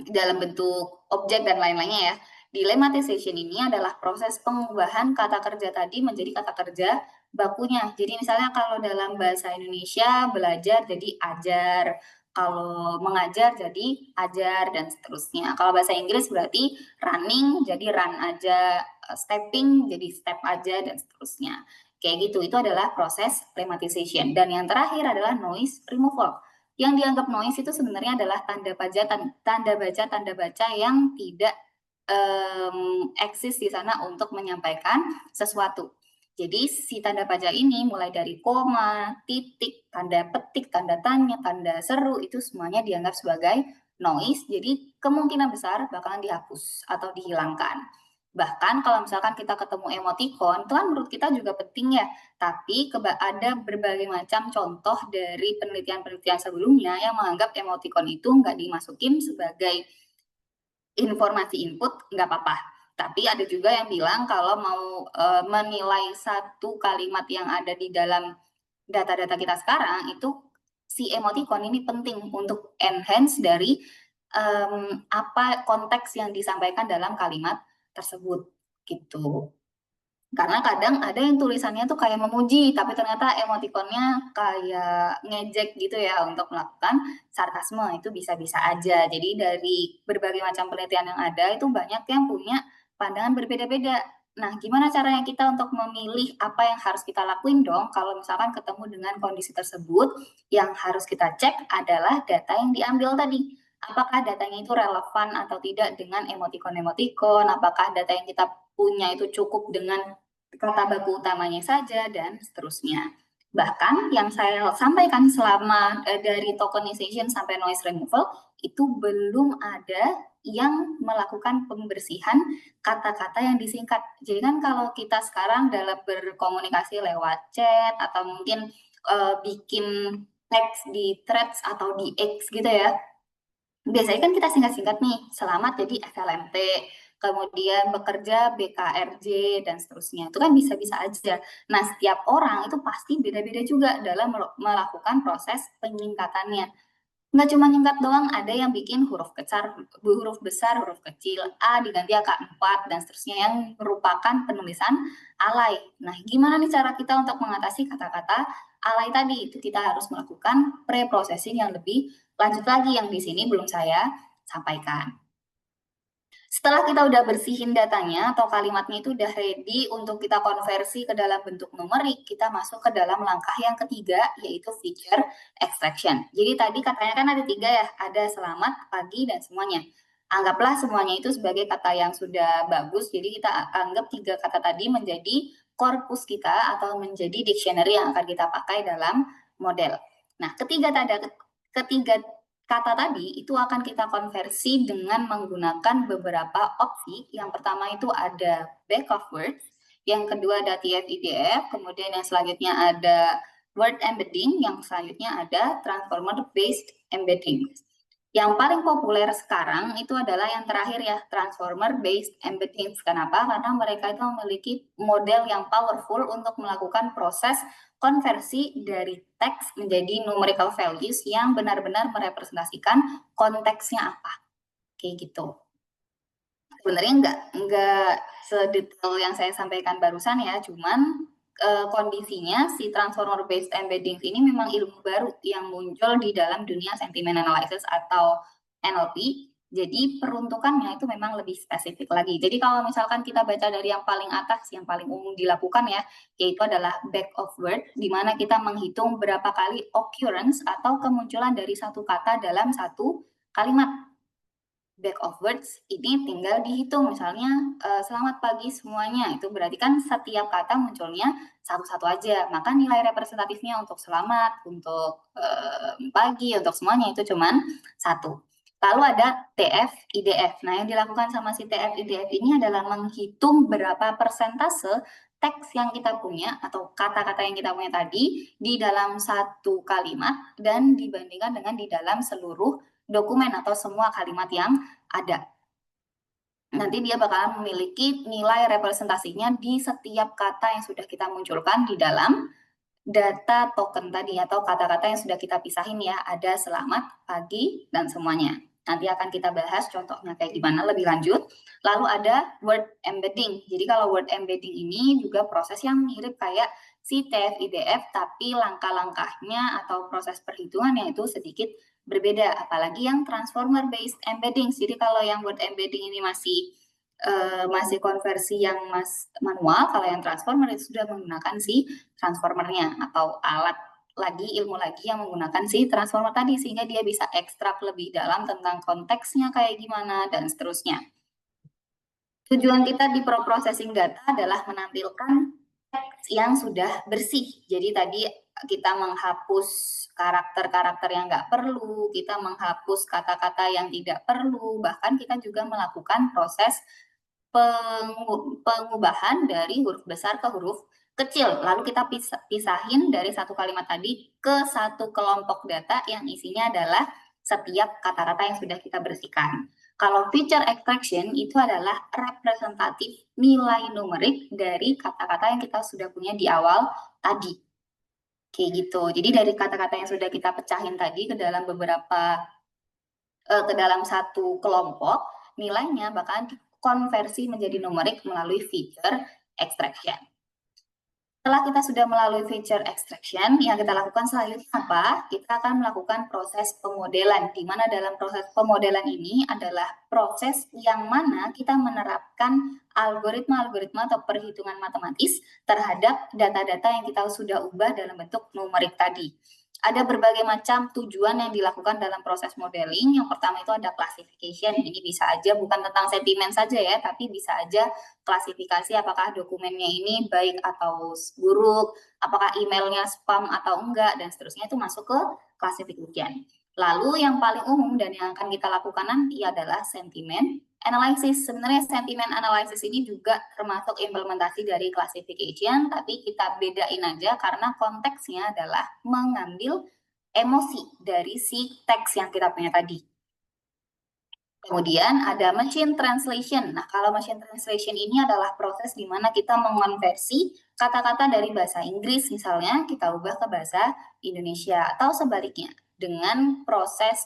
Speaker 2: dalam bentuk objek dan lain-lainnya ya. Dilemmatization ini adalah proses pengubahan kata kerja tadi menjadi kata kerja bakunya. Jadi misalnya kalau dalam bahasa Indonesia belajar jadi ajar, kalau mengajar jadi ajar dan seterusnya. Kalau bahasa Inggris berarti running jadi run aja, stepping jadi step aja dan seterusnya. Kayak gitu, itu adalah proses lemmatization. Dan yang terakhir adalah noise removal. Yang dianggap noise itu sebenarnya adalah tanda baca yang tidak eksis di sana untuk menyampaikan sesuatu. Jadi si tanda baca ini mulai dari koma, titik, tanda petik, tanda tanya, tanda seru itu semuanya dianggap sebagai noise. Jadi kemungkinan besar bakalan dihapus atau dihilangkan. Bahkan kalau misalkan kita ketemu emoticon, itu kan menurut kita juga penting ya. Tapi ada berbagai macam contoh dari penelitian-penelitian sebelumnya yang menganggap emoticon itu nggak dimasukin sebagai informasi input, nggak apa-apa. Tapi ada juga yang bilang kalau mau menilai satu kalimat yang ada di dalam data-data kita sekarang, itu si emoticon ini penting untuk enhance dari apa konteks yang disampaikan dalam kalimat tersebut gitu. Karena kadang ada yang tulisannya tuh kayak memuji, tapi ternyata emotikonnya kayak ngejek gitu ya untuk melakukan sarkasme, itu bisa-bisa aja. Jadi dari berbagai macam penelitian yang ada, itu banyak yang punya pandangan berbeda-beda. Nah, gimana caranya kita untuk memilih apa yang harus kita lakuin dong kalau misalkan ketemu dengan kondisi tersebut? Yang harus kita cek adalah data yang diambil tadi. Apakah datanya itu relevan atau tidak dengan emotikon-emotikon? Apakah data yang kita punya itu cukup dengan kata baku utamanya saja, dan seterusnya. Bahkan yang saya sampaikan selama dari tokenization sampai noise removal, itu belum ada yang melakukan pembersihan kata-kata yang disingkat. Jadi kan kalau kita sekarang dalam berkomunikasi lewat chat atau mungkin bikin teks di threads atau di X gitu ya, biasanya kan kita singkat-singkat nih, selamat jadi FLMT, kemudian bekerja BKRJ, dan seterusnya. Itu kan bisa-bisa aja. Nah, setiap orang itu pasti beda-beda juga dalam melakukan proses penyingkatannya. Nggak cuma nyingkat doang, ada yang bikin huruf besar, huruf kecil, A diganti angka 4, dan seterusnya yang merupakan penulisan alay. Nah, gimana nih cara kita untuk mengatasi kata-kata alay tadi? Itu kita harus melakukan pre-processing yang lebih lanjut lagi yang di sini belum saya sampaikan. Setelah kita udah bersihin datanya atau kalimatnya itu udah ready untuk kita konversi ke dalam bentuk numerik, kita masuk ke dalam langkah yang ketiga, yaitu feature extraction. Jadi tadi katanya kan ada 3 ya, ada selamat, pagi, dan semuanya. Anggaplah semuanya itu sebagai kata yang sudah bagus, jadi kita anggap 3 kata tadi menjadi korpus kita atau menjadi dictionary yang akan kita pakai dalam model. Nah, ketiga kata tadi itu akan kita konversi dengan menggunakan beberapa opsi. Yang pertama itu ada back of words, yang kedua ada TF-IDF, kemudian yang selanjutnya ada word embedding, yang selanjutnya ada transformer based embedding. Yang paling populer sekarang itu adalah yang terakhir ya, transformer based embedding. Kenapa? Karena mereka itu memiliki model yang powerful untuk melakukan proses konversi dari teks menjadi numerical values yang benar-benar merepresentasikan konteksnya apa. Kayak gitu. Sebenarnya nggak sedetail yang saya sampaikan barusan ya, cuman kondisinya si transformer based embeddings ini memang ilmu baru yang muncul di dalam dunia sentiment analysis atau NLP. Jadi peruntukannya itu memang lebih spesifik lagi. Jadi kalau misalkan kita baca dari yang paling atas, yang paling umum dilakukan ya, yaitu adalah back of word, di mana kita menghitung berapa kali occurrence atau kemunculan dari satu kata dalam satu kalimat. Back of words ini tinggal dihitung, misalnya selamat pagi semuanya, itu berarti kan setiap kata munculnya satu-satu aja, maka nilai representatifnya untuk selamat, untuk pagi, untuk semuanya itu cuman satu. Lalu ada TF, IDF. Nah, yang dilakukan sama si TF, IDF ini adalah menghitung berapa persentase teks yang kita punya atau kata-kata yang kita punya tadi di dalam satu kalimat dan dibandingkan dengan di dalam seluruh dokumen atau semua kalimat yang ada. Nanti dia bakalan memiliki nilai representasinya di setiap kata yang sudah kita munculkan di dalam data token tadi atau kata-kata yang sudah kita pisahin ya. Ada selamat, pagi, dan semuanya. Nanti akan kita bahas contohnya kayak gimana lebih lanjut. Lalu ada word embedding. Jadi kalau word embedding ini juga proses yang mirip kayak si TF IDF, tapi langkah-langkahnya atau proses perhitungannya itu sedikit berbeda. Apalagi yang transformer based embedding. Jadi kalau yang word embedding ini masih konversi yang manual, kalau yang transformer itu sudah menggunakan si transformernya atau alat lagi, ilmu lagi yang menggunakan si transformer tadi, sehingga dia bisa ekstrak lebih dalam tentang konteksnya kayak gimana dan seterusnya. Tujuan kita di processing data adalah menampilkan teks yang sudah bersih. Jadi tadi kita menghapus karakter-karakter yang nggak perlu, kita menghapus kata-kata yang tidak perlu, bahkan kita juga melakukan proses pengubahan dari huruf besar ke huruf kecil. Lalu kita pisahin dari satu kalimat tadi ke satu kelompok data yang isinya adalah setiap kata-kata yang sudah kita bersihkan. Kalau feature extraction itu adalah representatif nilai numerik dari kata-kata yang kita sudah punya di awal tadi. Kayak gitu. Jadi dari kata-kata yang sudah kita pecahin tadi ke dalam ke dalam satu kelompok, nilainya bakalan dikonversi menjadi numerik melalui feature extraction. Setelah kita sudah melalui feature extraction, yang kita lakukan selanjutnya apa? Kita akan melakukan proses pemodelan, di mana dalam proses pemodelan ini adalah proses yang mana kita menerapkan algoritma-algoritma atau perhitungan matematis terhadap data-data yang kita sudah ubah dalam bentuk numerik tadi. Ada berbagai macam tujuan yang dilakukan dalam proses modeling. Yang pertama itu ada classification. Ini bisa aja bukan tentang sentimen saja ya, tapi bisa aja klasifikasi apakah dokumennya ini baik atau buruk, apakah emailnya spam atau enggak, dan seterusnya itu masuk ke classification. Lalu yang paling umum dan yang akan kita lakukan nanti adalah sentiment analysis. Sebenarnya sentiment analysis ini juga termasuk implementasi dari classification, tapi kita bedain aja karena konteksnya adalah mengambil emosi dari si teks yang kita punya tadi. Kemudian ada machine translation. Nah, kalau machine translation ini adalah proses di mana kita mengonversi kata-kata dari bahasa Inggris misalnya kita ubah ke bahasa Indonesia atau sebaliknya dengan proses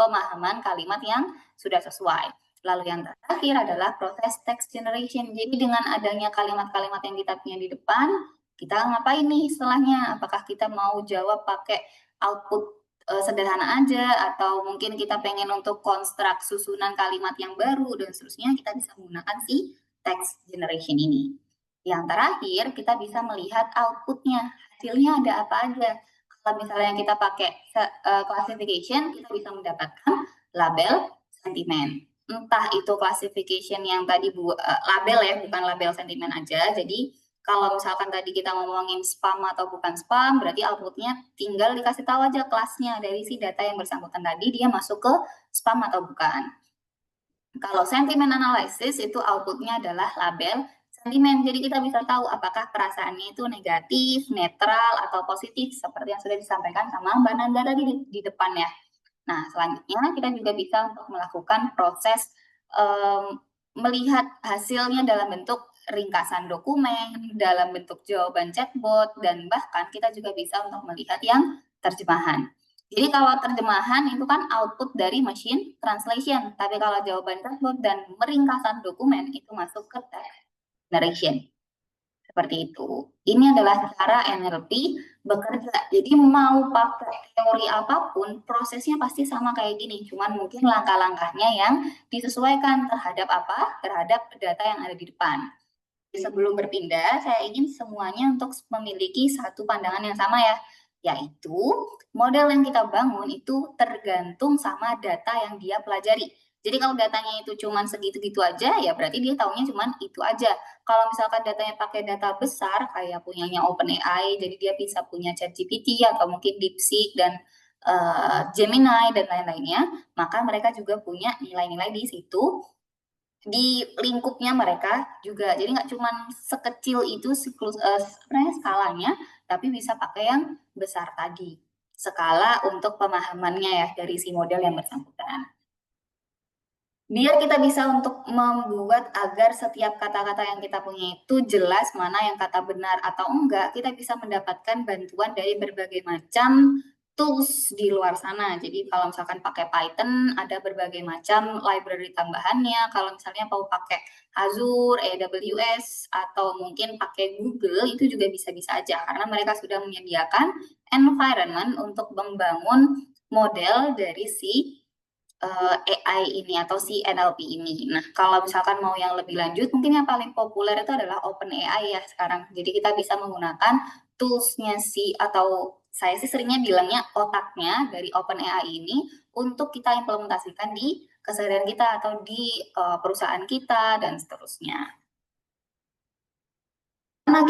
Speaker 2: pemahaman kalimat yang sudah sesuai. Lalu yang terakhir adalah proses text generation. Jadi dengan adanya kalimat-kalimat yang kita punya di depan, kita ngapain nih setelahnya? Apakah kita mau jawab pakai output sederhana aja, atau mungkin kita pengen untuk konstruk susunan kalimat yang baru dan seterusnya, kita bisa menggunakan si text generation ini. Yang terakhir, kita bisa melihat outputnya, hasilnya ada apa aja. Kalau misalnya kita pakai classification, kita bisa mendapatkan label sentimen. Entah itu classification yang tadi label ya, bukan label sentimen aja. Jadi kalau misalkan tadi kita ngomongin spam atau bukan spam, berarti outputnya tinggal dikasih tahu aja kelasnya dari si data yang bersangkutan tadi, dia masuk ke spam atau bukan. Kalau sentiment analysis itu outputnya adalah label sentimen. Jadi kita bisa tahu apakah perasaannya itu negatif, netral, atau positif seperti yang sudah disampaikan sama Mbak Nanda tadi di depan ya. Nah, selanjutnya kita juga bisa untuk melakukan proses melihat hasilnya dalam bentuk ringkasan dokumen, dalam bentuk jawaban chatbot, dan bahkan kita juga bisa untuk melihat yang terjemahan. Jadi kalau terjemahan itu kan output dari machine translation, tapi kalau jawaban chatbot dan meringkasan dokumen itu masuk ke text generation. Seperti itu. Ini adalah cara NLP bekerja. Jadi mau pakai teori apapun, prosesnya pasti sama kayak gini. Cuman mungkin langkah-langkahnya yang disesuaikan terhadap apa? Terhadap data yang ada di depan. Sebelum berpindah, saya ingin semuanya untuk memiliki satu pandangan yang sama ya, yaitu model yang kita bangun itu tergantung sama data yang dia pelajari. Jadi kalau datanya itu cuma segitu-gitu aja, ya berarti dia taunya cuma itu aja. Kalau misalkan datanya pakai data besar, kayak punyanya OpenAI, jadi dia bisa punya ChatGPT atau mungkin DeepSeek dan Gemini dan lain-lainnya, maka mereka juga punya nilai-nilai di situ di lingkupnya mereka juga. Jadi nggak cuma sekecil itu siklus sebenarnya skalanya, tapi bisa pakai yang besar tadi. Skala untuk pemahamannya ya dari si model yang bersangkutan. Biar kita bisa untuk membuat agar setiap kata-kata yang kita punya itu jelas mana yang kata benar atau enggak, kita bisa mendapatkan bantuan dari berbagai macam tools di luar sana. Jadi kalau misalkan pakai Python, ada berbagai macam library tambahannya. Kalau misalnya mau pakai Azure, AWS, atau mungkin pakai Google, itu juga bisa-bisa aja. Karena mereka sudah menyediakan environment untuk membangun model dari si AI ini atau si NLP ini. Nah, kalau misalkan mau yang lebih lanjut, mungkin yang paling populer itu adalah OpenAI ya sekarang. Jadi kita bisa menggunakan tools-nya si atau saya sih seringnya bilangnya otaknya dari OpenAI ini untuk kita implementasikan di keseharian kita atau di perusahaan kita dan seterusnya. Karena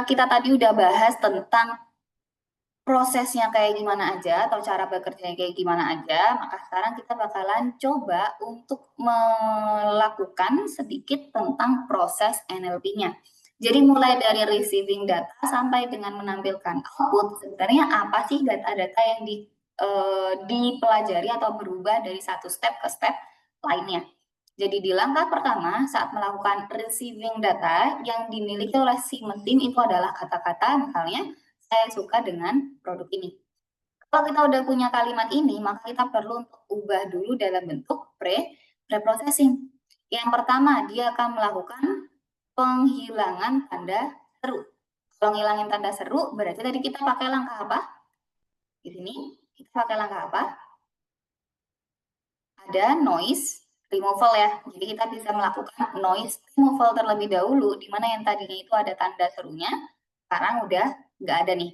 Speaker 2: kita tadi udah bahas tentang prosesnya kayak gimana aja atau cara bekerjanya kayak gimana aja, maka sekarang kita bakalan coba untuk melakukan sedikit tentang proses NLP-nya. Jadi mulai dari receiving data sampai dengan menampilkan output, sebenarnya apa sih data-data yang dipelajari atau berubah dari satu step ke step lainnya. Jadi di langkah pertama saat melakukan receiving data yang dimiliki oleh si mesin itu adalah kata-kata misalnya saya suka dengan produk ini. Kalau kita udah punya kalimat ini, maka kita perlu untuk ubah dulu dalam bentuk pre-processing. Yang pertama, dia akan melakukan penghilangan tanda seru. Kalau ngilangin tanda seru, berarti tadi kita pakai langkah apa? Di sini, kita pakai langkah apa? Ada noise removal ya. Jadi kita bisa melakukan noise removal terlebih dahulu, di mana yang tadinya itu ada tanda serunya, sekarang udah nggak ada nih.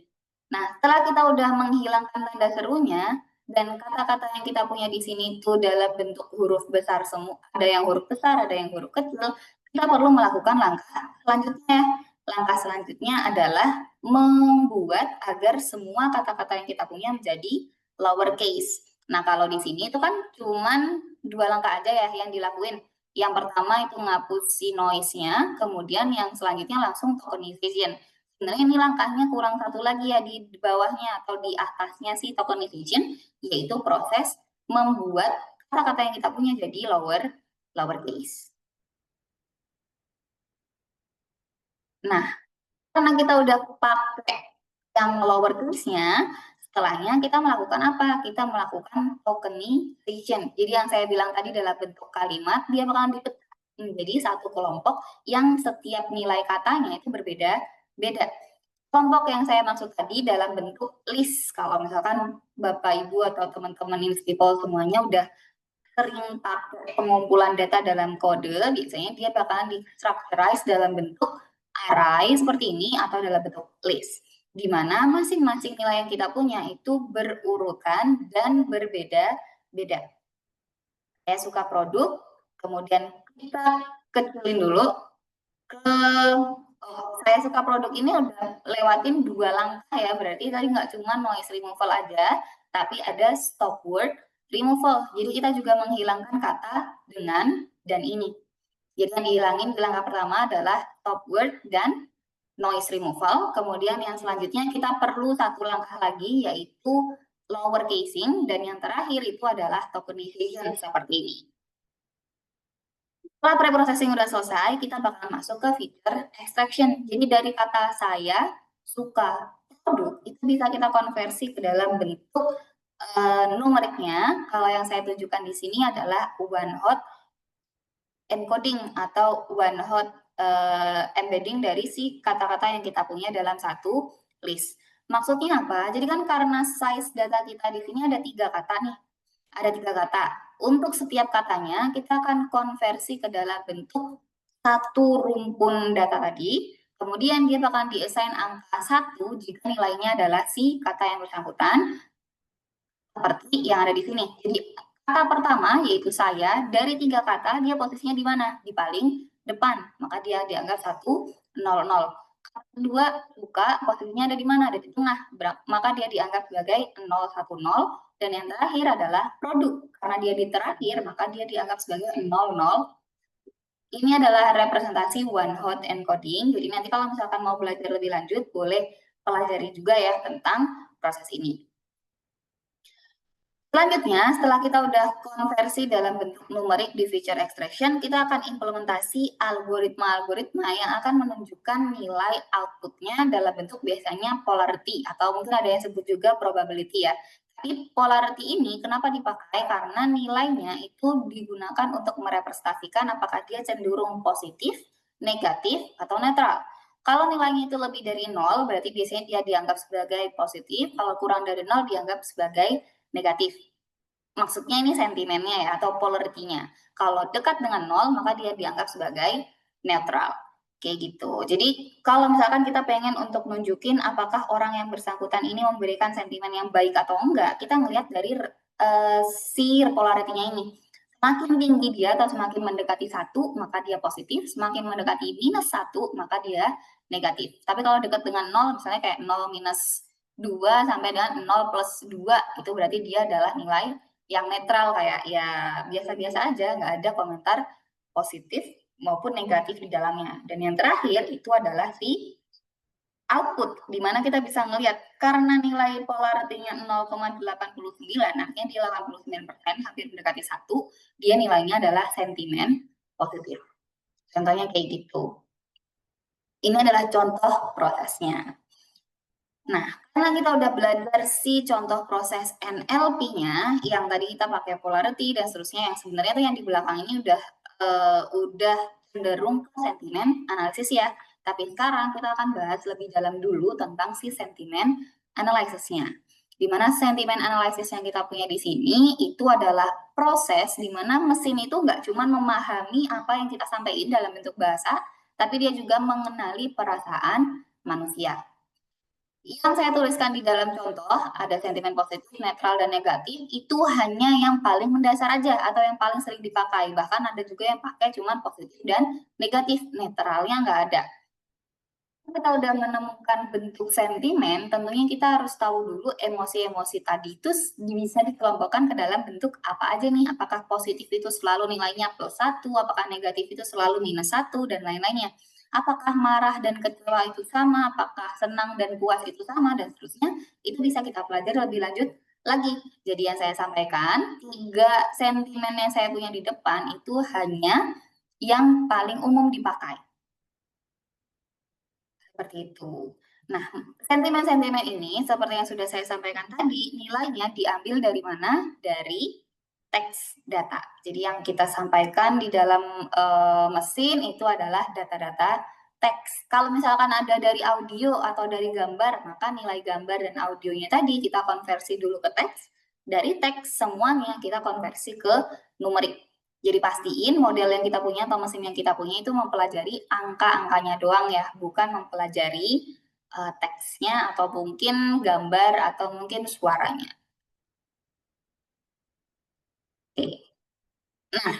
Speaker 2: Nah, setelah kita udah menghilangkan tanda serunya, dan kata-kata yang kita punya di sini itu dalam bentuk huruf besar semua, ada yang huruf besar, ada yang huruf kecil, kita perlu melakukan langkah selanjutnya. Langkah selanjutnya adalah membuat agar semua kata-kata yang kita punya menjadi lowercase. Nah, kalau di sini itu kan cuman 2 langkah aja ya yang dilakuin. Yang pertama itu ngapus si noise-nya, kemudian yang selanjutnya langsung tokenization. Sebenarnya ini langkahnya kurang satu lagi ya di bawahnya atau di atasnya si tokenization, yaitu proses membuat kata-kata yang kita punya jadi lowercase. Nah, karena kita udah pakai yang lowercase-nya, setelahnya kita melakukan apa? Kita melakukan tokenization. Jadi yang saya bilang tadi dalam bentuk kalimat, dia bakalan dipecah menjadi satu kelompok yang setiap nilai katanya itu berbeda-beda. Kelompok yang saya maksud tadi dalam bentuk list. Kalau misalkan Bapak, Ibu, atau teman-teman Inspipol semuanya udah sering pakai pengumpulan data dalam kode, biasanya dia bakalan di-structurize dalam bentuk array seperti ini atau dalam bentuk list, di mana masing-masing nilai yang kita punya itu berurutan dan berbeda-beda. Saya suka produk, kemudian kita kecilin dulu ke saya suka produk ini udah lewatin 2 langkah ya, berarti tadi nggak cuma noise removal aja, tapi ada stop word removal. Jadi kita juga menghilangkan kata dengan dan ini. Jadi yang dihilangin di langkah pertama adalah stop word dan noise removal. Kemudian yang selanjutnya kita perlu satu langkah lagi yaitu lower casing, dan yang terakhir itu adalah tokenization seperti ini. Setelah pre-processing udah selesai, kita bakal masuk ke feature extraction. Jadi dari kata saya suka produk itu bisa kita konversi ke dalam bentuk numeriknya. Kalau yang saya tunjukkan di sini adalah one hot encoding atau one hot embedding dari si kata-kata yang kita punya dalam satu list. Maksudnya apa? Jadi kan karena size data kita di sini ada 3 kata nih. Ada 3 kata. Untuk setiap katanya kita akan konversi ke dalam bentuk satu rumpun data tadi. Kemudian dia bakal di-assign angka 1 jika nilainya adalah si kata yang bersangkutan seperti yang ada di sini. Jadi kata pertama yaitu saya, dari 3 kata dia posisinya di mana? Di paling depan, maka dia dianggap 100. Kata kedua buka, posisinya ada di mana? Ada di tengah, maka dia dianggap sebagai 010. Dan yang terakhir adalah produk, karena dia di terakhir maka dia dianggap sebagai 00. Ini adalah representasi one hot encoding. Jadi nanti kalau misalkan mau belajar lebih lanjut boleh pelajari juga ya tentang proses ini. Selanjutnya, setelah kita udah konversi dalam bentuk numerik di feature extraction, kita akan implementasi algoritma-algoritma yang akan menunjukkan nilai outputnya dalam bentuk biasanya polarity, atau mungkin ada yang sebut juga probability ya. Tapi polarity ini kenapa dipakai? Karena nilainya itu digunakan untuk merepresentasikan apakah dia cenderung positif, negatif, atau netral. Kalau nilainya itu lebih dari 0, berarti biasanya dia dianggap sebagai positif, kalau kurang dari 0 dianggap sebagai negatif. Maksudnya ini sentimennya ya, atau polarity-nya. Kalau dekat dengan 0, maka dia dianggap sebagai netral. Kayak gitu. Jadi kalau misalkan kita pengen untuk nunjukin apakah orang yang bersangkutan ini memberikan sentimen yang baik atau enggak, kita ngelihat dari si polarity-nya ini. Semakin tinggi dia atau semakin mendekati 1, maka dia positif. Semakin mendekati -1, maka dia negatif. Tapi kalau dekat dengan 0, misalnya kayak 0 minus 2 sampai dengan 0 plus 2, itu berarti dia adalah nilai yang netral, kayak ya biasa-biasa aja, nggak ada komentar positif maupun negatif di dalamnya. Dan yang terakhir itu adalah si output, di mana kita bisa ngelihat karena nilai polarity-nya 0,89, artinya di 89%, hampir mendekati 1, dia nilainya adalah sentimen positif. Contohnya kayak gitu. Ini adalah contoh prosesnya. Nah, karena kita udah belajar si contoh proses NLP-nya, yang tadi kita pakai polarity dan seterusnya, yang sebenarnya tuh yang di belakang ini udah cenderung ke sentimen analisis ya. Tapi sekarang kita akan bahas lebih dalam dulu tentang si sentimen analisisnya. Di mana sentimen analisis yang kita punya di sini itu adalah proses di mana mesin itu nggak cuma memahami apa yang kita sampaikan dalam bentuk bahasa, tapi dia juga mengenali perasaan manusia. Yang saya tuliskan di dalam contoh, ada sentimen positif, netral, dan negatif, itu hanya yang paling mendasar aja, atau yang paling sering dipakai. Bahkan ada juga yang pakai cuma positif dan negatif, netralnya nggak ada. Kita udah menemukan bentuk sentimen, tentunya kita harus tahu dulu emosi-emosi tadi itu bisa dikelompokkan ke dalam bentuk apa aja nih. Apakah positif itu selalu nilainya +1, apakah negatif itu selalu -1, dan lain-lainnya. Apakah marah dan kecewa itu sama, apakah senang dan puas itu sama, dan seterusnya. Itu bisa kita pelajari lebih lanjut lagi. Jadi yang saya sampaikan, 3 sentimen yang saya punya di depan itu hanya yang paling umum dipakai. Seperti itu. Nah, sentimen-sentimen ini seperti yang sudah saya sampaikan tadi, nilainya diambil dari mana? Dari teks data. Jadi yang kita sampaikan di dalam mesin itu adalah data-data teks. Kalau misalkan ada dari audio atau dari gambar, maka nilai gambar dan audionya tadi kita konversi dulu ke teks. Dari teks semuanya kita konversi ke numerik. Jadi pastiin model yang kita punya atau mesin yang kita punya itu mempelajari angka-angkanya doang ya, bukan mempelajari teksnya atau mungkin gambar atau mungkin suaranya. Oke. Nah,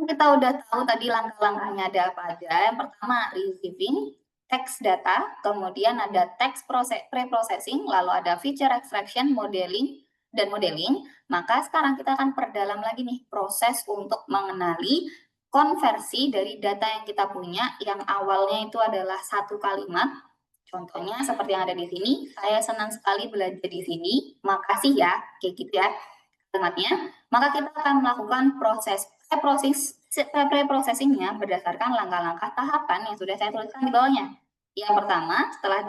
Speaker 2: kita udah tahu tadi langkah-langkahnya ada apa aja. Yang pertama, receiving text data, kemudian ada text pre-processing, lalu ada feature extraction, modeling, dan modeling. Maka sekarang kita akan perdalam lagi nih proses untuk mengenali konversi dari data yang kita punya, yang awalnya itu adalah satu kalimat. Contohnya seperti yang ada di sini, saya senang sekali belajar di sini, makasih ya, kayak gitu ya kalimatnya. Maka kita akan melakukan proses pre-processingnya berdasarkan langkah-langkah tahapan yang sudah saya tuliskan di bawahnya. Yang pertama, setelah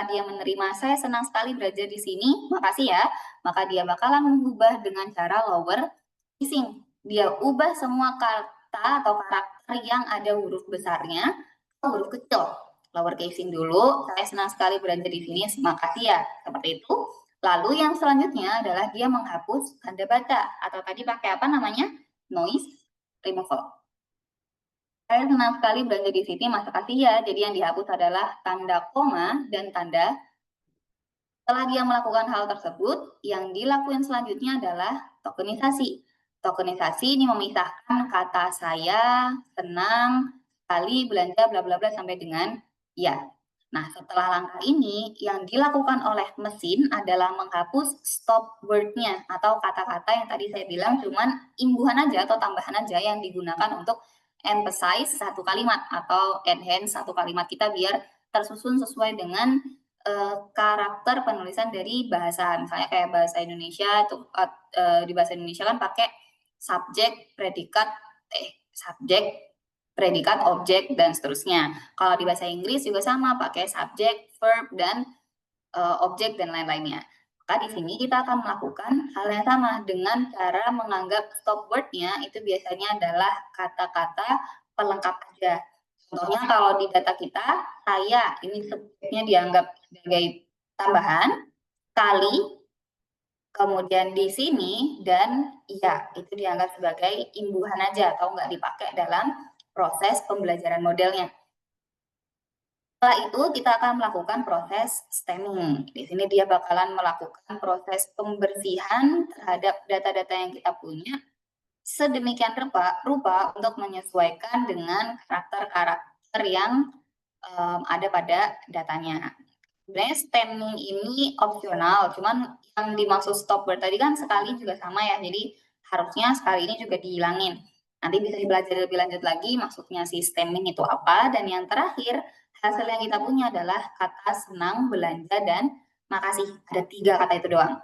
Speaker 2: dia menerima saya senang sekali belajar di sini, makasih ya, maka dia bakalan mengubah dengan cara lower casing. Dia ubah semua kata atau karakter karakter yang ada huruf besarnya atau huruf kecil. Lower casing dulu, saya senang sekali berada di sini, makasih ya, seperti itu. Lalu yang selanjutnya adalah dia menghapus tanda baca, atau tadi pakai apa namanya? Noise removal. Saya senang sekali berada di sini, makasih ya. Jadi yang dihapus adalah tanda koma dan tanda. Setelah dia melakukan hal tersebut, yang dilakukan selanjutnya adalah tokenisasi. Tokenisasi ini memisahkan kata saya, senang, sekali, belanja, bla bla bla sampai dengan ya. Nah, setelah langkah ini, yang dilakukan oleh mesin adalah menghapus stop word-nya atau kata-kata yang tadi saya bilang cuman imbuhan aja atau tambahan aja yang digunakan untuk emphasize satu kalimat atau enhance satu kalimat kita biar tersusun sesuai dengan karakter penulisan dari bahasa, misalnya kayak bahasa Indonesia itu di bahasa Indonesia kan pakai subjek, predikat, objek dan seterusnya. Kalau di bahasa Inggris juga sama, pakai subjek, verb dan objek dan lain-lainnya. Maka di sini kita akan melakukan hal yang sama dengan cara menganggap stop word-nya itu biasanya adalah kata-kata pelengkap aja. Contohnya kalau di data kita, saya ini subjeknya dianggap sebagai tambahan, kali, kemudian di sini, dan ya, itu dianggap sebagai imbuhan aja atau nggak dipakai dalam proses pembelajaran modelnya. Setelah itu kita akan melakukan proses stemming. Di sini dia bakalan melakukan proses pembersihan terhadap data-data yang kita punya sedemikian rupa untuk menyesuaikan dengan karakter-karakter yang ada pada datanya. Sebenarnya stemming ini opsional, cuman yang dimaksud stop word tadi kan sekali juga sama ya, jadi harusnya sekali ini juga dihilangin. Nanti bisa belajar lebih lanjut lagi maksudnya si stemming itu apa, dan yang terakhir hasil yang kita punya adalah kata senang, belanja, dan makasih. Ada 3 kata itu doang.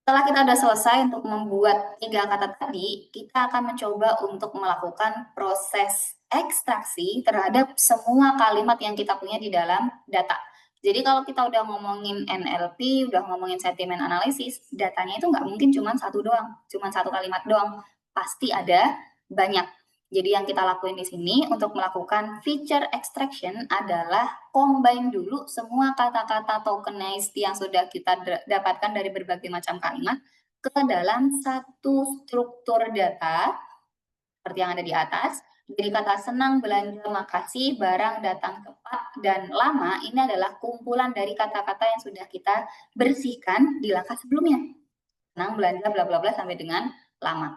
Speaker 2: Setelah kita sudah selesai untuk membuat 3 kata tadi, kita akan mencoba untuk melakukan proses ekstraksi terhadap semua kalimat yang kita punya di dalam data. Jadi kalau kita udah ngomongin NLP, udah ngomongin sentiment analysis, datanya itu nggak mungkin cuma satu doang, cuma satu kalimat doang. Pasti ada banyak. Jadi yang kita lakuin di sini untuk melakukan feature extraction adalah combine dulu semua kata-kata tokenized yang sudah kita dapatkan dari berbagai macam kalimat ke dalam satu struktur data seperti yang ada di atas. Jadi kata senang, belanja, makasih, barang, datang tepat, dan lama ini adalah kumpulan dari kata-kata yang sudah kita bersihkan di langkah sebelumnya. Senang, belanja, bla bla bla sampai dengan lama.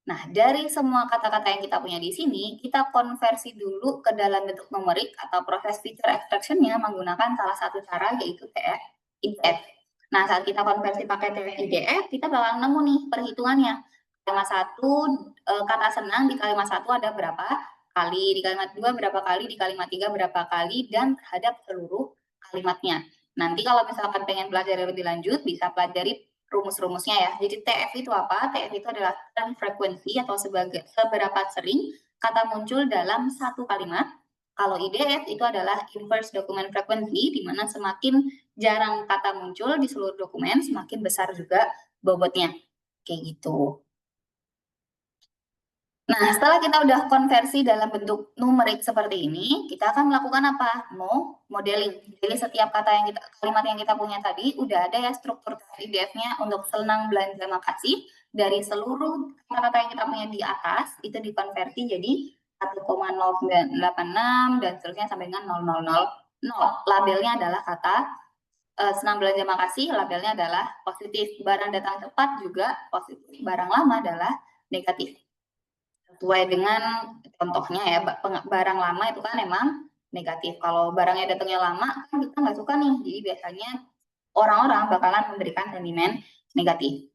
Speaker 2: Nah, dari semua kata-kata yang kita punya di sini, kita konversi dulu ke dalam bentuk numerik atau proses feature extraction-nya menggunakan salah satu cara yaitu TF IDF. Nah, saat kita konversi pakai TF IDF, kita bakal nemu nih perhitungannya. Kalimat 1, kata senang di kalimat 1 ada berapa kali, di kalimat 2 berapa kali, di kalimat 3 berapa kali, dan terhadap seluruh kalimatnya. Nanti kalau misalkan pengen belajar lebih lanjut, bisa pelajari rumus-rumusnya ya. Jadi TF itu apa? TF itu adalah term frekuensi atau seberapa sering kata muncul dalam satu kalimat. Kalau IDF itu adalah inverse document frequency, di mana semakin jarang kata muncul di seluruh dokumen, semakin besar juga bobotnya. Kayak gitu. Nah, setelah kita udah konversi dalam bentuk numerik seperti ini, kita akan melakukan apa? Modeling. Jadi setiap kalimat yang kita punya tadi udah ada ya struktur IDF-nya untuk senang, belanja, makasih. Dari seluruh kata-kata yang kita punya di atas itu dikonversi jadi 1,0986 dan seterusnya sampai dengan 0,000. Labelnya adalah kata senang, belanja, makasih. Labelnya adalah positif. Barang datang cepat juga positif. Barang lama adalah negatif. Sesuai dengan contohnya ya, barang lama itu kan emang negatif. Kalau barangnya datangnya lama kan kita nggak suka nih, jadi biasanya orang-orang bakalan memberikan sentimen negatif.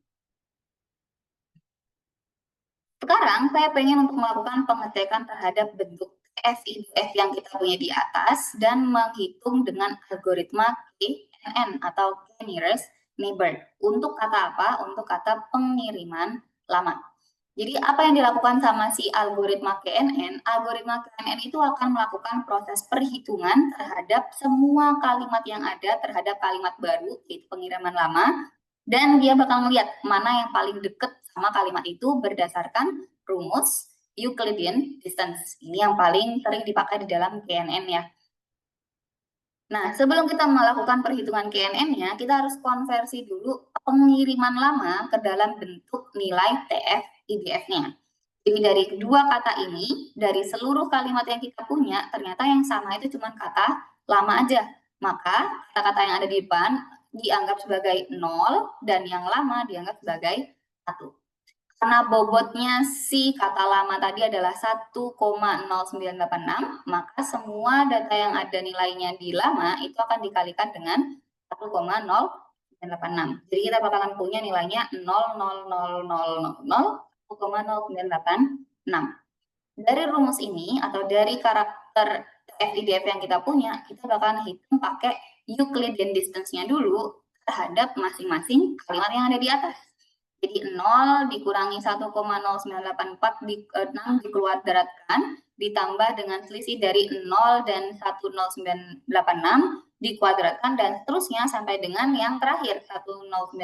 Speaker 2: Sekarang saya pengen untuk melakukan pengecekan terhadap bentuk TF-IDF yang kita punya di atas dan menghitung dengan algoritma KNN atau K nearest neighbor. Untuk kata apa? Untuk kata pengiriman lama. Jadi apa yang dilakukan sama si algoritma KNN? Algoritma KNN itu akan melakukan proses perhitungan terhadap semua kalimat yang ada terhadap kalimat baru, yaitu pengiriman lama, dan dia bakal melihat mana yang paling dekat sama kalimat itu berdasarkan rumus Euclidean distance. Ini yang paling sering dipakai di dalam KNN ya. Nah, sebelum kita melakukan perhitungan KNN-nya, kita harus konversi dulu pengiriman lama ke dalam bentuk nilai TF IDF-nya. Jadi dari kedua kata ini, dari seluruh kalimat yang kita punya, ternyata yang sama itu cuma kata lama aja. Maka kata-kata yang ada di depan dianggap sebagai 0 dan yang lama dianggap sebagai 1. Karena bobotnya si kata lama tadi adalah 1,0986, maka semua data yang ada nilainya di lama itu akan dikalikan dengan 1,0986. Jadi kita bakalan punya nilainya 0,00001,0986. Dari rumus ini atau dari karakter FIDF yang kita punya, kita bakalan hitung pakai Euclidean distance-nya dulu terhadap masing-masing kalimat yang ada di atas. Jadi 0 dikurangi 1,0984 6 dikuadratkan ditambah dengan selisih dari 0 dan 10986 dikuadratkan dan seterusnya sampai dengan yang terakhir 10986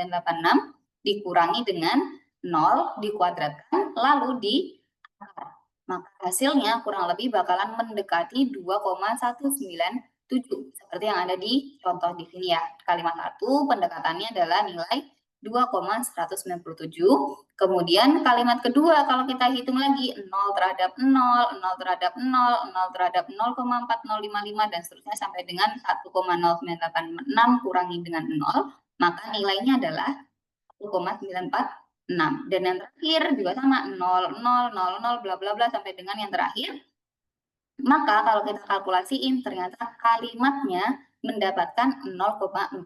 Speaker 2: dikurangi dengan 0 dikuadratkan lalu diakar. Maka hasilnya kurang lebih bakalan mendekati 2,197 seperti yang ada di contoh di sini ya. Kalimat 1 pendekatannya adalah nilai 2,197. Kemudian kalimat kedua kalau kita hitung lagi 0 terhadap 0, 0 terhadap 0, 0 terhadap 0,4055 dan seterusnya sampai dengan 1,0986 kurangi dengan 0, maka nilainya adalah 1,946. Dan yang terakhir juga sama 0, 0, 0, 0 bla bla bla sampai dengan yang terakhir. Maka kalau kita kalkulasiin ternyata kalimatnya mendapatkan 0,4055.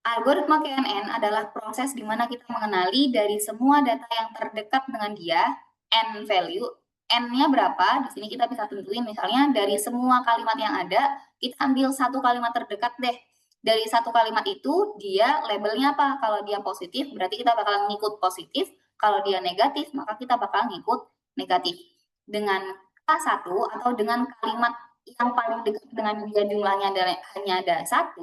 Speaker 2: Algoritma KNN adalah proses di mana kita mengenali dari semua data yang terdekat dengan dia, N value, N-nya berapa, di sini kita bisa tentuin misalnya dari semua kalimat yang ada, kita ambil satu kalimat terdekat deh. Dari satu kalimat itu, dia labelnya apa? Kalau dia positif, berarti kita bakal ngikut positif. Kalau dia negatif, maka kita bakal ngikut negatif. Dengan K1 atau dengan kalimat yang paling dekat dengan dia jumlahnya hanya ada 1,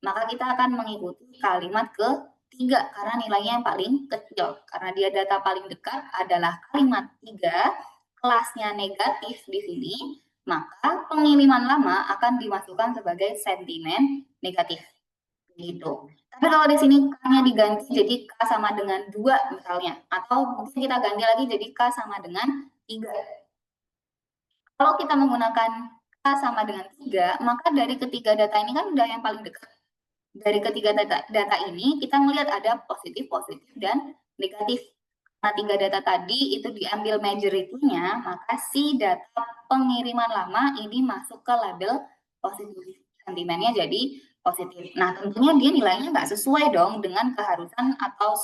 Speaker 2: maka kita akan mengikuti kalimat ketiga karena nilainya yang paling kecil. Karena dia data paling dekat adalah kalimat 3, kelasnya negatif di sini, maka pengiriman lama akan dimasukkan sebagai sentimen negatif. Gitu. Tapi kalau di sini K-nya diganti jadi K sama dengan 2 misalnya, atau mungkin kita ganti lagi jadi K sama dengan 3. Kalau kita menggunakan K sama dengan 3, maka dari ketiga data ini kan udah yang paling dekat. Dari ketiga data ini, kita melihat ada positif, dan negatif. Nah, 3 data tadi itu diambil majority-nya, maka si data pengiriman lama ini masuk ke label positif. Sentimennya jadi positif. Nah, tentunya dia nilainya nggak sesuai dong dengan keharusan atau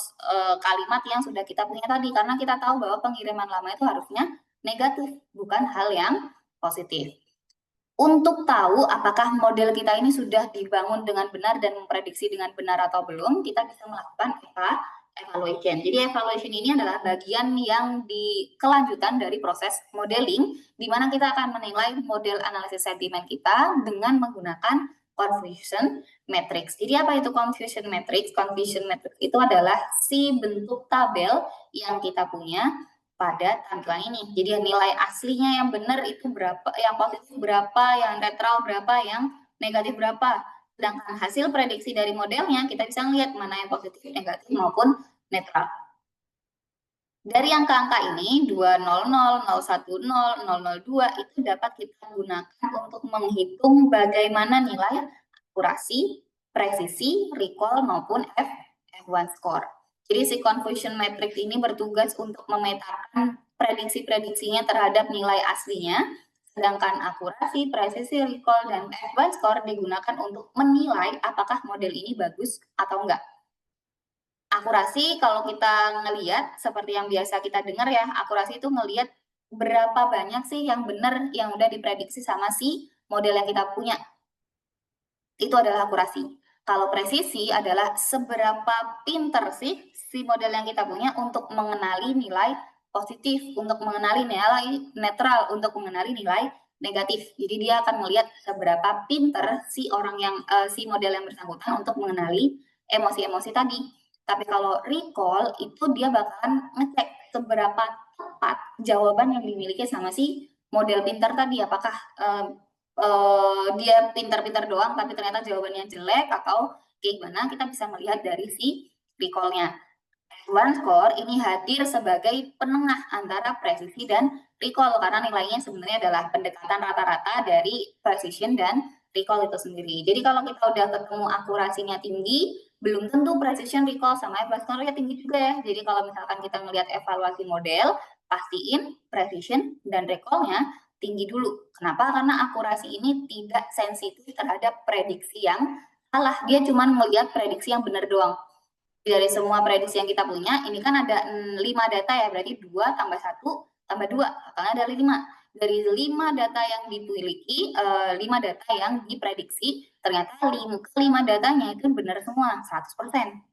Speaker 2: kalimat yang sudah kita punya tadi. Karena kita tahu bahwa pengiriman lama itu harusnya negatif, bukan hal yang positif. Untuk tahu apakah model kita ini sudah dibangun dengan benar dan memprediksi dengan benar atau belum, kita bisa melakukan evaluation. Jadi evaluation ini adalah bagian yang kelanjutan dari proses modeling, di mana kita akan menilai model analisis sentimen kita dengan menggunakan confusion matrix. Jadi apa itu confusion matrix? Confusion matrix itu adalah si bentuk tabel yang kita punya pada tampilan ini. Jadi nilai aslinya yang benar itu berapa, yang positif berapa, yang netral berapa, yang negatif berapa. Sedangkan hasil prediksi dari modelnya kita bisa lihat mana yang positif, negatif maupun netral. Dari angka-angka ini 200, 010, 002 itu dapat kita gunakan untuk menghitung bagaimana nilai akurasi, presisi, recall maupun F1 score. Jadi si confusion matrix ini bertugas untuk memetakan prediksi-prediksinya terhadap nilai aslinya, sedangkan akurasi, presisi, recall, dan F1 score digunakan untuk menilai apakah model ini bagus atau enggak. Akurasi kalau kita ngelihat seperti yang biasa kita dengar ya, akurasi itu ngelihat berapa banyak sih yang benar yang udah diprediksi sama si model yang kita punya. Itu adalah akurasi. Kalau presisi adalah seberapa pinter sih si model yang kita punya untuk mengenali nilai positif, untuk mengenali nilai netral, untuk mengenali nilai negatif. Jadi dia akan melihat seberapa pinter si orang yang si model yang bersangkutan untuk mengenali emosi-emosi tadi. Tapi kalau recall itu dia bakalan ngecek seberapa tepat jawaban yang dimiliki sama si model pintar tadi. Apakah dia pintar-pintar doang tapi ternyata jawabannya jelek atau kayak gimana, kita bisa melihat dari si recall-nya. One score ini hadir sebagai penengah antara presisi dan recall karena nilainya sebenarnya adalah pendekatan rata-rata dari precision dan recall itu sendiri. Jadi kalau kita udah ketemu akurasinya tinggi, belum tentu precision, recall sama advanced score-nya tinggi juga ya. Jadi kalau misalkan kita melihat evaluasi model, pastiin precision dan recall-nya tinggi dulu. Kenapa? Karena akurasi ini tidak sensitif terhadap prediksi yang salah. Dia cuma melihat prediksi yang benar doang. Dari semua prediksi yang kita punya, ini kan ada 5 data ya, berarti 2 tambah 1 tambah 2, totalnya dari 5. Dari 5 data yang dimiliki, 5 data yang diprediksi, ternyata 5 datanya itu benar semua, 100%.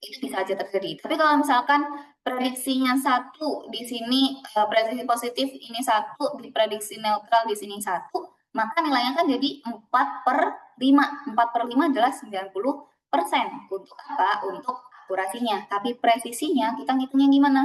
Speaker 2: Itu bisa aja terjadi. Tapi kalau misalkan prediksinya 1 di sini, prediksi positif ini 1, diprediksi neutral di sini 1, maka nilainya kan jadi 4/5. 4/5 adalah 90%. Untuk apa? Untuk akurasinya. Tapi presisinya kita ngitungnya gimana?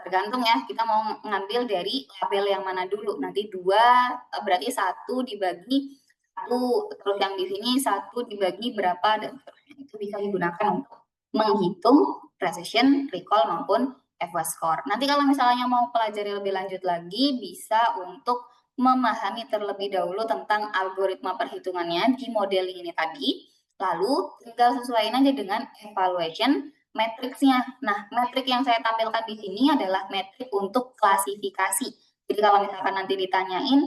Speaker 2: Tergantung ya, kita mau ngambil dari label yang mana dulu. Nanti 2, berarti 1 dibagi 1, terus yang di sini 1 dibagi berapa, dan seterusnya. Itu bisa digunakan untuk menghitung precision, recall, maupun FWAS score. Nanti kalau misalnya mau pelajari lebih lanjut lagi, bisa untuk memahami terlebih dahulu tentang algoritma perhitungannya di modeling ini tadi, lalu tinggal sesuaikan aja dengan evaluation matriksnya. Nah, metrik yang saya tampilkan di sini adalah metrik untuk klasifikasi. Jadi kalau misalkan nanti ditanyain,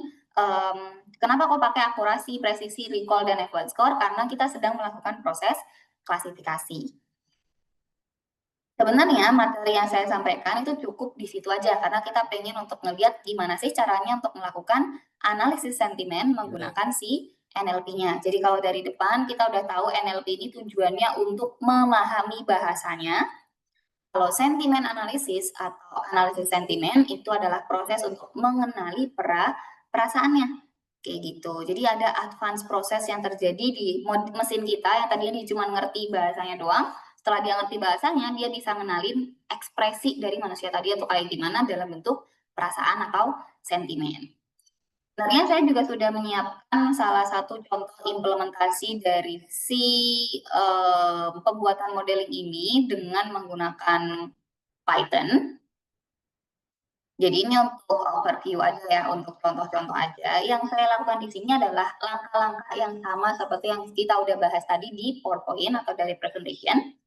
Speaker 2: kenapa kok pakai akurasi, presisi, recall, dan FWAS score? Karena kita sedang melakukan proses klasifikasi. Sebenarnya materi yang saya sampaikan itu cukup di situ aja karena kita pengen untuk ngelihat gimana sih caranya untuk melakukan analisis sentimen menggunakan si NLP-nya. Jadi kalau dari depan kita udah tahu NLP ini tujuannya untuk memahami bahasanya. Kalau sentimen analisis atau analisis sentimen itu adalah proses untuk mengenali perasaannya. Kayak gitu. Jadi ada advance proses yang terjadi di mesin kita yang tadinya dia cuma ngerti bahasanya doang. Setelah dia ngerti bahasanya, dia bisa ngenalin ekspresi dari manusia tadi atau kayak gimana dalam bentuk perasaan atau sentimen. Sebenarnya saya juga sudah menyiapkan salah satu contoh implementasi dari si pembuatan modeling ini dengan menggunakan Python. Jadi ini untuk overview aja ya, untuk contoh-contoh aja. Yang saya lakukan di sini adalah langkah-langkah yang sama seperti yang kita udah bahas tadi di PowerPoint atau dari presentation.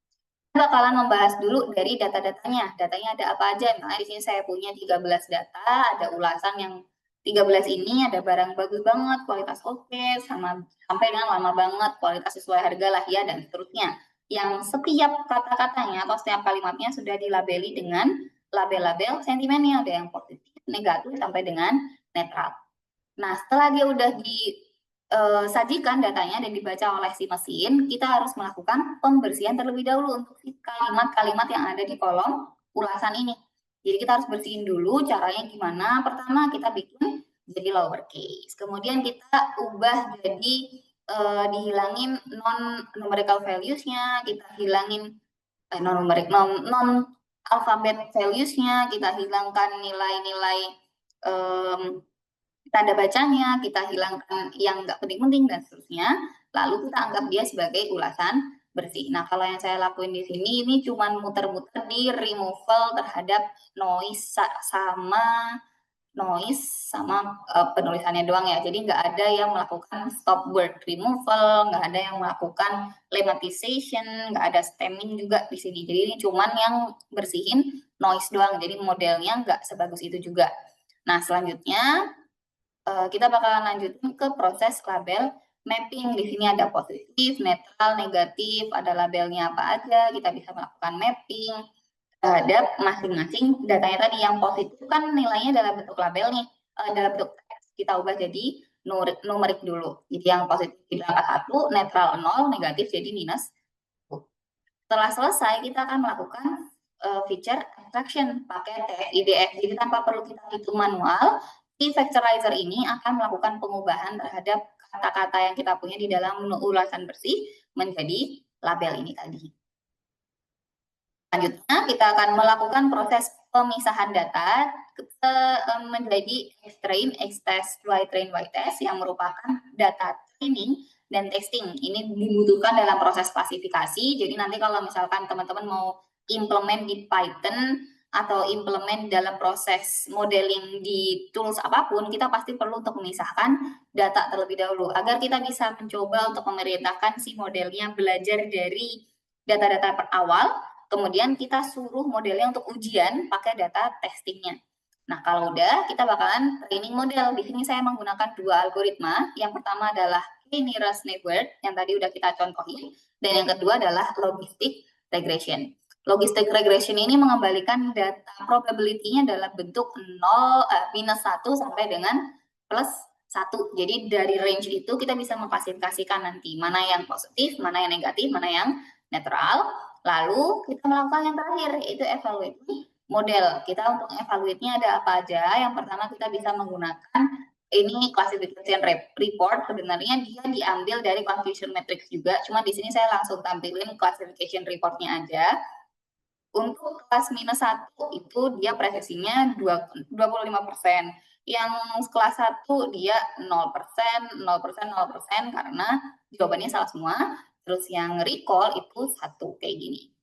Speaker 2: Kita bakalan membahas dulu dari data-datanya. Datanya ada apa aja? Misalnya di sini saya punya 13 data, ada ulasan yang 13 ini ada barang bagus banget, kualitas oke, sampai dengan lama banget, kualitas sesuai harga lah ya, dan seterusnya. Yang setiap kata-katanya atau setiap kalimatnya sudah dilabeli dengan label-label sentimennya, ada yang positif, negatif, sampai dengan netral. Nah, setelah dia udah disajikan datanya dan dibaca oleh si mesin, kita harus melakukan pembersihan terlebih dahulu untuk kalimat-kalimat yang ada di kolom ulasan ini. Jadi kita harus bersihin dulu. Caranya gimana? Pertama kita bikin jadi lowercase, kemudian kita ubah jadi dihilangin non numerical values-nya, kita hilangin non alfabet values-nya, kita hilangkan nilai-nilai tanda bacanya, kita hilangkan yang nggak penting-penting dan seterusnya, lalu kita anggap dia sebagai ulasan bersih. Nah, kalau yang saya lakuin di sini ini cuma muter-muter di removal terhadap noise sama penulisannya doang ya. Jadi nggak ada yang melakukan stop word removal, nggak ada yang melakukan lemmatization, nggak ada stemming juga di sini. Jadi ini cuman yang bersihin noise doang. Jadi modelnya nggak sebagus itu juga. Nah, selanjutnya kita bakalan lanjutin ke proses label mapping. Di sini ada positif, netral, negatif, ada labelnya apa aja. Kita bisa melakukan mapping terhadap masing-masing datanya tadi. Yang positif kan nilainya dalam bentuk label nih, dalam bentuk teks. Kita ubah jadi numerik dulu. Jadi yang positif di angka 1, netral 0, negatif jadi minus. Setelah selesai, kita akan melakukan feature extraction pakai TF-IDF. Jadi tanpa perlu kita hitung manual, si factorizer ini akan melakukan pengubahan terhadap kata-kata yang kita punya di dalam ulasan bersih menjadi label ini tadi. Selanjutnya, kita akan melakukan proses pemisahan data menjadi X-train, X-test, Y-train, Y-test yang merupakan data training dan testing. Ini dibutuhkan dalam proses klasifikasi. Jadi nanti kalau misalkan teman-teman mau implement di Python atau implement dalam proses modeling di tools apapun, kita pasti perlu untuk memisahkan data terlebih dahulu agar kita bisa mencoba untuk memerintahkan si modelnya belajar dari data-data awal, kemudian kita suruh modelnya untuk ujian pakai data testingnya. Nah, kalau udah, kita bakalan training model. Di sini saya menggunakan dua algoritma. Yang pertama adalah K-nearest neighbor, yang tadi udah kita contohin. Dan yang kedua adalah logistic regression. Logistic regression ini mengembalikan data probability-nya dalam bentuk minus 1 sampai dengan plus 1. Jadi dari range itu kita bisa mengklasifikasikan nanti mana yang positif, mana yang negatif, mana yang netral. Lalu kita melakukan yang terakhir, yaitu evaluate model. Kita untuk evaluate-nya ada apa aja. Yang pertama kita bisa menggunakan ini classification report. Sebenarnya dia diambil dari confusion matrix juga. Cuma di sini saya langsung tampilin classification report-nya aja. Untuk kelas minus 1 itu dia presisinya 25%. Yang kelas 1 dia 0%, 0%, 0% karena jawabannya salah semua. Terus yang recall itu 1 kayak gini.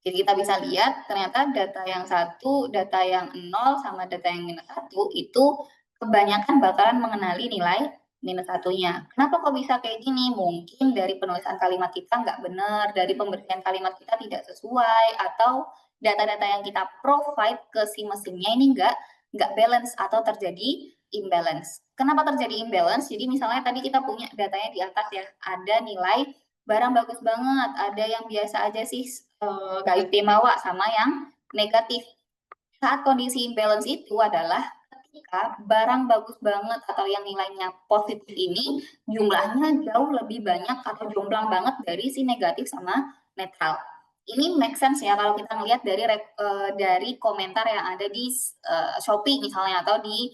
Speaker 2: Jadi kita bisa lihat ternyata data yang 1, data yang 0 sama data yang minus 1 itu kebanyakan bakalan mengenali nilai minus 1-nya. Kenapa kok bisa kayak gini? Mungkin dari penulisan kalimat kita nggak benar, dari pembersihan kalimat kita tidak sesuai, atau data-data yang kita provide ke si mesinnya ini nggak balance atau terjadi imbalance. Kenapa terjadi imbalance? Jadi misalnya tadi kita punya datanya di atas ya, ada nilai barang bagus banget, ada yang biasa aja sih nggak istimewa sama yang negatif. Saat kondisi imbalance itu adalah ketika barang bagus banget atau yang nilainya positif ini jumlahnya jauh lebih banyak atau jomplang banget dari si negatif sama netral. Ini make sense ya kalau kita ngelihat dari komentar yang ada di Shopee misalnya atau di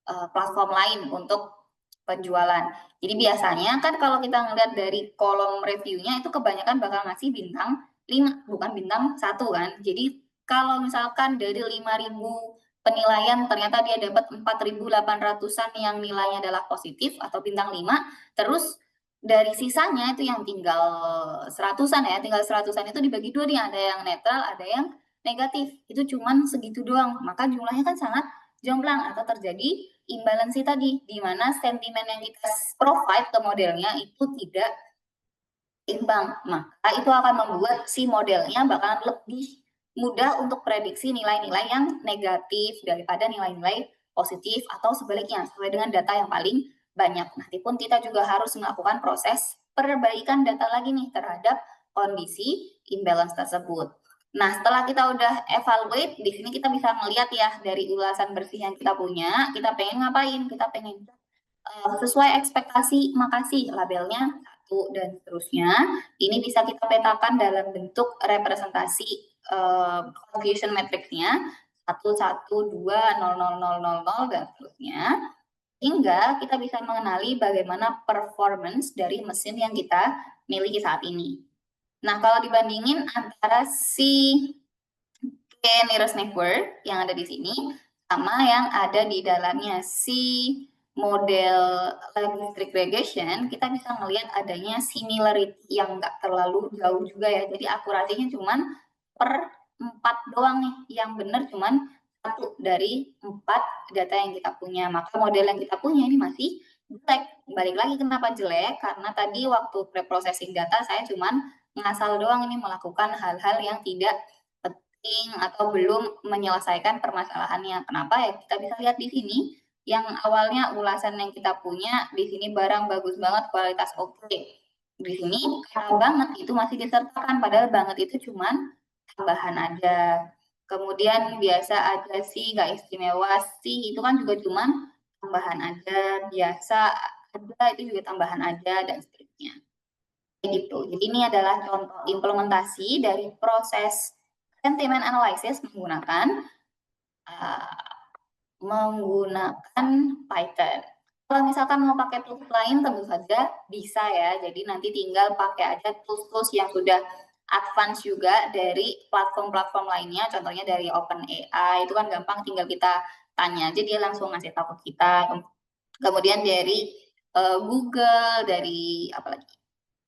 Speaker 2: platform lain untuk penjualan. Jadi biasanya kan kalau kita ngelihat dari kolom reviewnya itu kebanyakan bakal ngasih bintang 5, bukan bintang 1 kan. Jadi kalau misalkan dari 5.000 penilaian ternyata dia dapat 4.800-an yang nilainya adalah positif atau bintang 5, terus dari sisanya itu yang tinggal 100-an ya, tinggal 100-an itu dibagi dua nih, ada yang netral, ada yang negatif. Itu cuman segitu doang. Maka jumlahnya kan sangat jomplang atau terjadi imbalansi tadi, di mana sentimen yang kita provide ke modelnya itu tidak imbang. Maka itu akan membuat si modelnya bakalan lebih mudah untuk prediksi nilai-nilai yang negatif daripada nilai-nilai positif atau sebaliknya, sesuai dengan data yang paling banyak. Meskipun kita juga harus melakukan proses perbaikan data lagi nih terhadap kondisi imbalance tersebut. Nah, setelah kita udah evaluate, di sini kita bisa melihat ya dari ulasan bersih yang kita punya, kita pengen ngapain? Kita pengen sesuai ekspektasi, makasih labelnya 1 dan seterusnya. Ini bisa kita petakan dalam bentuk representasi confusion matrix-nya 1, 1, 2, 0, 0, 0, 0, 0 dan seterusnya. Hingga kita bisa mengenali bagaimana performance dari mesin yang kita miliki saat ini. Nah, kalau dibandingin antara si K-nearest neighbor yang ada di sini sama yang ada di dalamnya si model logistic regression, kita bisa melihat adanya similarity yang nggak terlalu jauh juga ya. Jadi akurasinya cuman per 4 doang nih, yang benar cuman 1 dari 4 data yang kita punya. Maka model yang kita punya ini masih jelek. Balik lagi kenapa jelek? Karena tadi waktu pre-processing data saya cuman ngasal doang ini melakukan hal-hal yang tidak penting atau belum menyelesaikan permasalahannya. Kenapa ya? Kita bisa lihat di sini yang awalnya ulasan yang kita punya di sini barang bagus banget, kualitas oke. Di sini kata banget itu masih disertakan, padahal banget itu cuman tambahan aja. Kemudian biasa aja sih, nggak istimewa sih, itu kan juga cuman tambahan aja. Biasa ada itu juga tambahan aja dan seterusnya. Gitu. Jadi ini adalah contoh implementasi dari proses sentiment analysis menggunakan Python. Kalau misalkan mau pakai tools lain tentu saja bisa ya. Jadi nanti tinggal pakai aja tools-tools yang sudah advance juga dari platform-platform lainnya, contohnya dari OpenAI, itu kan gampang, tinggal kita tanya aja dia langsung ngasih tahu ke kita. Kemudian dari Google, dari apalagi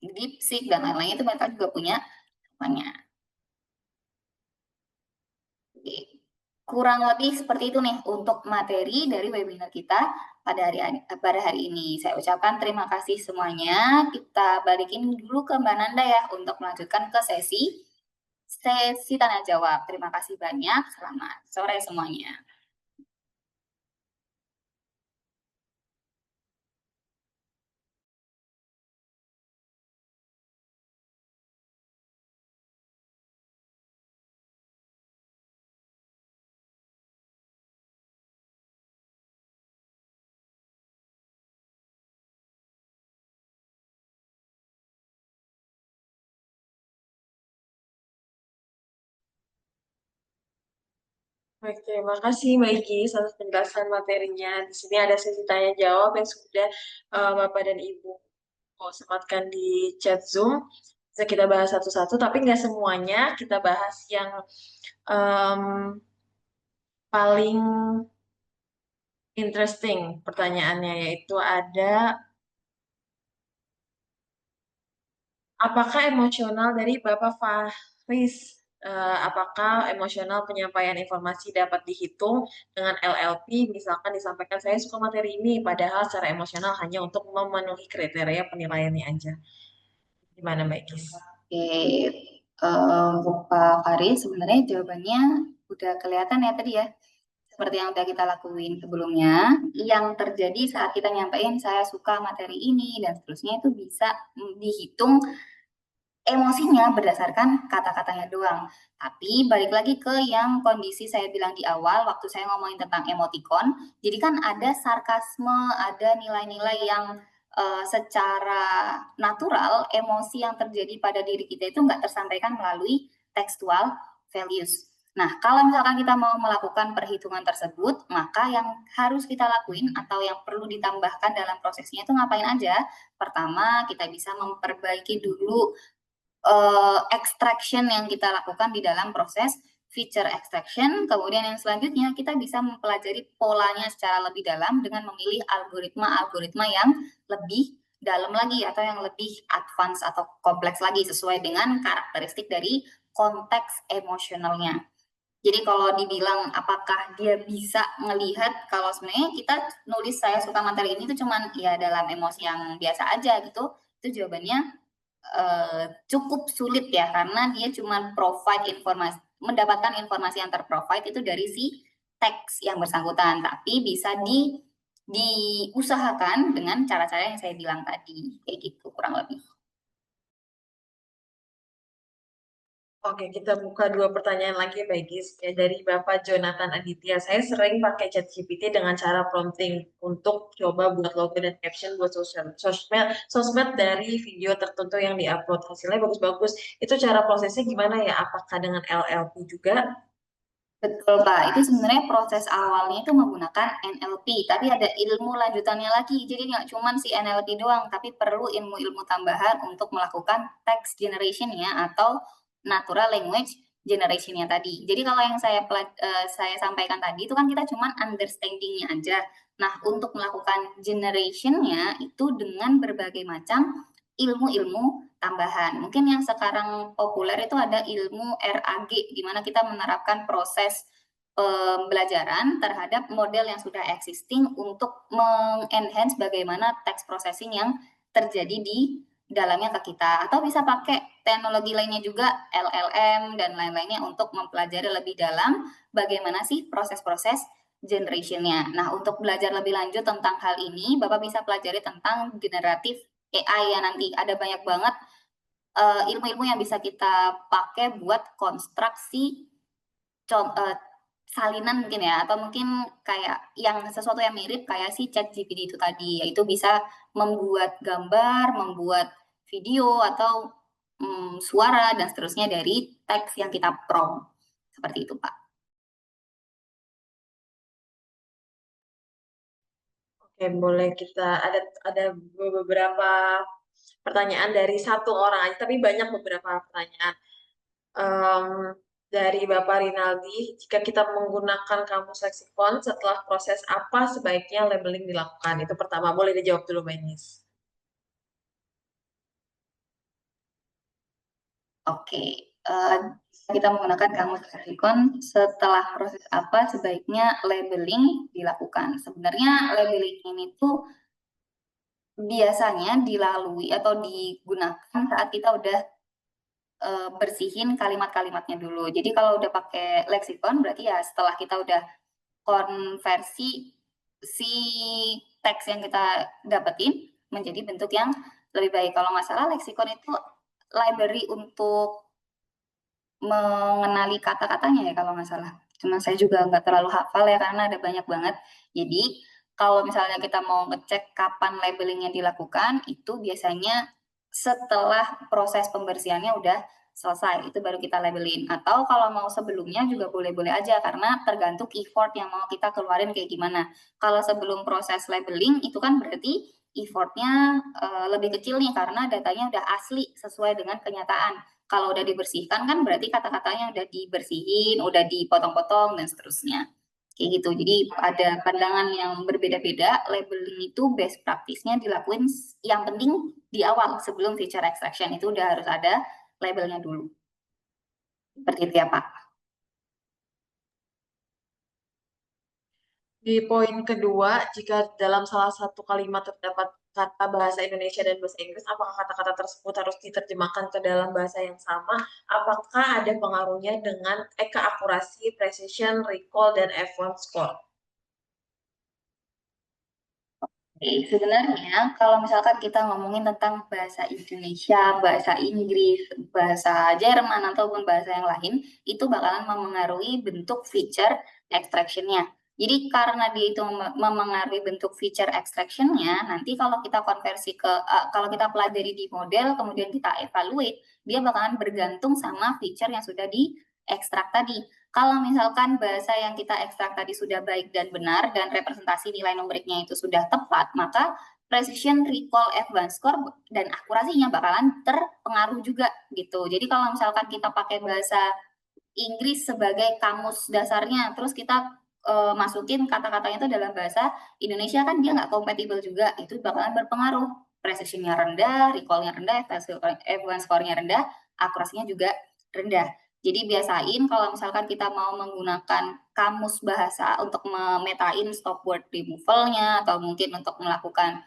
Speaker 2: DeepSeek dan lain-lain itu mereka juga punya banyak. Oke. Kurang lebih seperti itu nih untuk materi dari webinar kita pada hari ini. Saya ucapkan terima kasih semuanya. Kita balikin dulu ke Mbak Nanda ya untuk melanjutkan ke sesi tanya jawab. Terima kasih banyak. Selamat sore semuanya.
Speaker 1: Baik, terima kasih Mbak Igis atas penjelasan materinya. Di sini ada sesi tanya jawab yang sudah Bapak dan Ibu sematkan di chat Zoom. Bisa kita bahas satu-satu, tapi nggak semuanya. Kita bahas yang em, paling interesting pertanyaannya, yaitu ada apakah emosional dari Bapak Fahris? Apakah emosional penyampaian informasi dapat dihitung dengan LLP? Misalkan disampaikan saya suka materi ini, padahal secara emosional hanya untuk memenuhi kriteria penilaiannya aja. Gimana Mbak Kis?
Speaker 2: Oke, untuk Pak Faris sebenarnya jawabannya udah kelihatan ya tadi ya. Seperti yang udah kita lakuin sebelumnya, yang terjadi saat kita nyampein saya suka materi ini dan seterusnya itu bisa dihitung emosinya berdasarkan kata-katanya doang. Tapi balik lagi ke yang kondisi saya bilang di awal waktu saya ngomongin tentang emoticon, jadi kan ada sarkasme, ada nilai-nilai yang secara natural emosi yang terjadi pada diri kita itu nggak tersampaikan melalui textual values. Nah, kalau misalkan kita mau melakukan perhitungan tersebut, maka yang harus kita lakuin atau yang perlu ditambahkan dalam prosesnya itu ngapain aja? Pertama, kita bisa memperbaiki dulu extraction yang kita lakukan di dalam proses feature extraction. Kemudian yang selanjutnya kita bisa mempelajari polanya secara lebih dalam dengan memilih algoritma-algoritma yang lebih dalam lagi atau yang lebih advance atau kompleks lagi sesuai dengan karakteristik dari konteks emosionalnya. Jadi kalau dibilang apakah dia bisa melihat kalau sebenarnya kita nulis saya suka materi ini tuh cuman ya dalam emosi yang biasa aja gitu, itu jawabannya cukup sulit ya karena dia cuma provide informasi, mendapatkan informasi yang terprovide itu dari si teks yang bersangkutan, tapi bisa diusahakan dengan cara-cara yang saya bilang tadi, kayak gitu kurang lebih.
Speaker 1: Oke, kita buka dua pertanyaan lagi, Mbak Gis. Ya, dari Bapak Jonathan Aditya. Saya sering pakai ChatGPT dengan cara prompting untuk coba buat logo dan caption buat sosmed dari video tertentu yang diupload. Hasilnya bagus-bagus. Itu cara prosesnya gimana ya? Apakah dengan LLP juga?
Speaker 2: Betul Pak, itu sebenarnya proses awalnya itu menggunakan NLP, tapi ada ilmu lanjutannya lagi. Jadi nggak cuma si NLP doang, tapi perlu ilmu-ilmu tambahan untuk melakukan text generation-nya atau natural language generation-nya tadi. Jadi kalau yang saya sampaikan tadi itu kan kita cuma understanding-nya aja. Nah, untuk melakukan generation-nya itu dengan berbagai macam ilmu-ilmu tambahan. Mungkin yang sekarang populer itu ada ilmu RAG, di mana kita menerapkan proses pembelajaran terhadap model yang sudah existing untuk mengenhance bagaimana text processing yang terjadi di dalamnya ke kita. Atau bisa pakai teknologi lainnya juga, LLM dan lain-lainnya untuk mempelajari lebih dalam bagaimana sih proses-proses generationnya. Nah, untuk belajar lebih lanjut tentang hal ini, Bapak bisa pelajari tentang generatif AI ya nanti. Ada banyak banget ilmu-ilmu yang bisa kita pakai buat konstruksi salinan mungkin ya, atau mungkin kayak yang sesuatu yang mirip kayak si ChatGPT itu tadi, yaitu bisa membuat gambar, membuat video atau suara dan seterusnya dari teks yang kita prompt. Seperti itu, Pak.
Speaker 1: Oke, boleh kita ada beberapa pertanyaan dari satu orang aja, tapi banyak beberapa pertanyaan. Dari Bapak Rinaldi, jika kita menggunakan kamus leksikon, setelah proses apa sebaiknya labeling dilakukan? Itu pertama, boleh dijawab dulu, Mbak Nis.
Speaker 2: Oke, kita menggunakan kamus leksikon setelah proses apa sebaiknya labeling dilakukan. Sebenarnya labeling ini tuh biasanya dilalui atau digunakan saat kita udah bersihin kalimat-kalimatnya dulu. Jadi kalau udah pakai leksikon berarti ya setelah kita udah konversi si teks yang kita dapetin menjadi bentuk yang lebih baik. Kalau nggak salah leksikon itu library untuk mengenali kata-katanya ya kalau nggak salah. Cuma saya juga nggak terlalu hafal ya karena ada banyak banget. Jadi kalau misalnya kita mau ngecek kapan labelingnya dilakukan, itu biasanya setelah proses pembersihannya udah selesai, itu baru kita labelin. Atau kalau mau sebelumnya juga boleh-boleh aja karena tergantung effort yang mau kita keluarin kayak gimana. Kalau sebelum proses labeling itu kan berarti effortnya lebih kecil nih karena datanya udah asli sesuai dengan kenyataan. Kalau udah dibersihkan kan berarti kata-katanya udah dibersihin, udah dipotong-potong dan seterusnya. Kayak gitu. Jadi ada pandangan yang berbeda-beda. Labeling itu best practice-nya dilakuin yang penting di awal sebelum feature extraction itu udah harus ada labelnya dulu. Seperti itu ya Pak.
Speaker 1: Di poin kedua, jika dalam salah satu kalimat terdapat kata bahasa Indonesia dan bahasa Inggris, apakah kata-kata tersebut harus diterjemahkan ke dalam bahasa yang sama? Apakah ada pengaruhnya dengan keakurasi, precision, recall, dan F1 score?
Speaker 2: Sebenarnya kalau misalkan kita ngomongin tentang bahasa Indonesia, bahasa Inggris, bahasa Jerman ataupun bahasa yang lain, itu bakalan memengaruhi bentuk feature extraction-nya. Jadi karena dia itu memengaruhi bentuk feature extraction-nya, nanti kalau kita konversi ke kalau kita pelajari di model, kemudian kita evaluate, dia bakalan bergantung sama feature yang sudah diekstrak tadi. Kalau misalkan bahasa yang kita ekstrak tadi sudah baik dan benar dan representasi nilai numeriknya itu sudah tepat, maka precision, recall, advanced score dan akurasinya bakalan terpengaruh juga gitu. Jadi kalau misalkan kita pakai bahasa Inggris sebagai kamus dasarnya, terus kita masukin kata-katanya itu dalam bahasa Indonesia kan dia nggak kompatibel juga, itu bakalan berpengaruh. Precisionnya rendah, recallnya rendah, advanced score-nya rendah, akurasinya juga rendah. Jadi biasain kalau misalkan kita mau menggunakan kamus bahasa untuk memetain stop word removal-nya atau mungkin untuk melakukan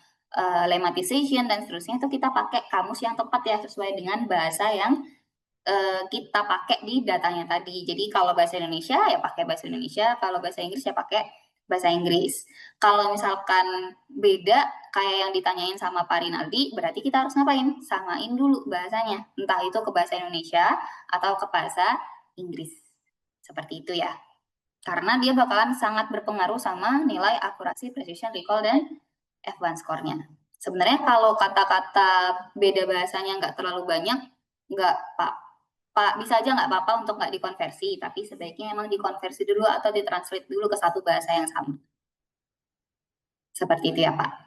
Speaker 2: lemmatization dan seterusnya itu kita pakai kamus yang tepat ya sesuai dengan bahasa yang kita pakai di datanya tadi. Jadi kalau bahasa Indonesia ya pakai bahasa Indonesia, kalau bahasa Inggris ya pakai bahasa Inggris. Kalau misalkan beda kayak yang ditanyain sama Pak Rinaldi, berarti kita harus ngapain? Samain dulu bahasanya, entah itu ke bahasa Indonesia atau ke bahasa Inggris. Seperti itu ya. Karena dia bakalan sangat berpengaruh sama nilai akurasi, precision, recall, dan F1 score-nya. Sebenarnya kalau kata-kata beda bahasanya nggak terlalu banyak, nggak Pak, bisa aja nggak apa-apa untuk nggak dikonversi, tapi sebaiknya emang dikonversi dulu atau ditranslate dulu ke satu bahasa yang sama. Seperti itu ya, Pak.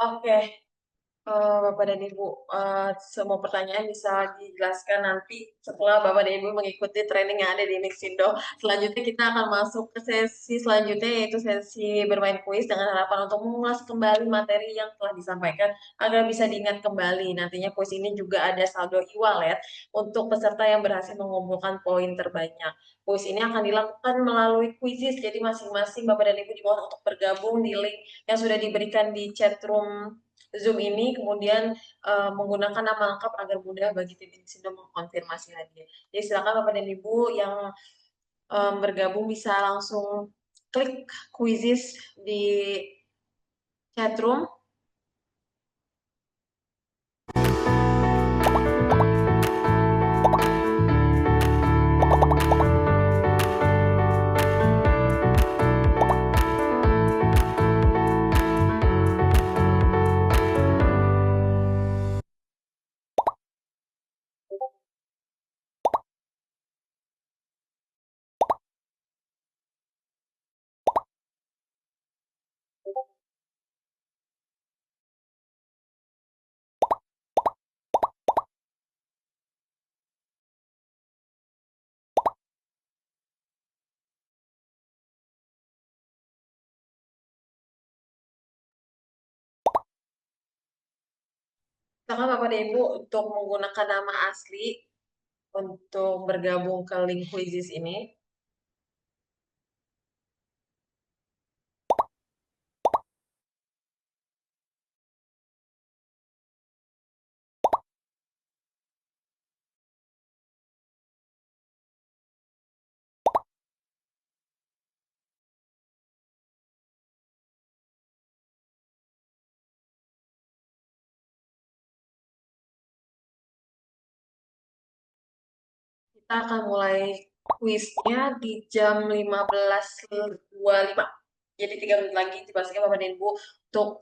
Speaker 1: Oke, Bapak dan Ibu, semua pertanyaan bisa dijelaskan nanti setelah Bapak dan Ibu mengikuti training yang ada di Nixindo. Selanjutnya kita akan masuk ke sesi selanjutnya yaitu sesi bermain kuis dengan harapan untuk mengulas kembali materi yang telah disampaikan agar bisa diingat kembali. Nantinya kuis ini juga ada saldo e-wallet untuk peserta yang berhasil mengumpulkan poin terbanyak. Kuis ini akan dilakukan melalui quizzes, jadi masing-masing Bapak dan Ibu dimohon untuk bergabung di link yang sudah diberikan di chat room Zoom ini, kemudian menggunakan nama lengkap agar mudah bagi tim Insido mengkonfirmasi hadiah. Jadi silakan Bapak dan Ibu yang bergabung bisa langsung klik quizzes di chat room. Silakan Bapak dan Ibu untuk menggunakan nama asli untuk bergabung ke link quizzes ini. Kita akan mulai kuisnya di jam 15.25. Jadi 3 menit lagi dipastikan Bapak dan Ibu untuk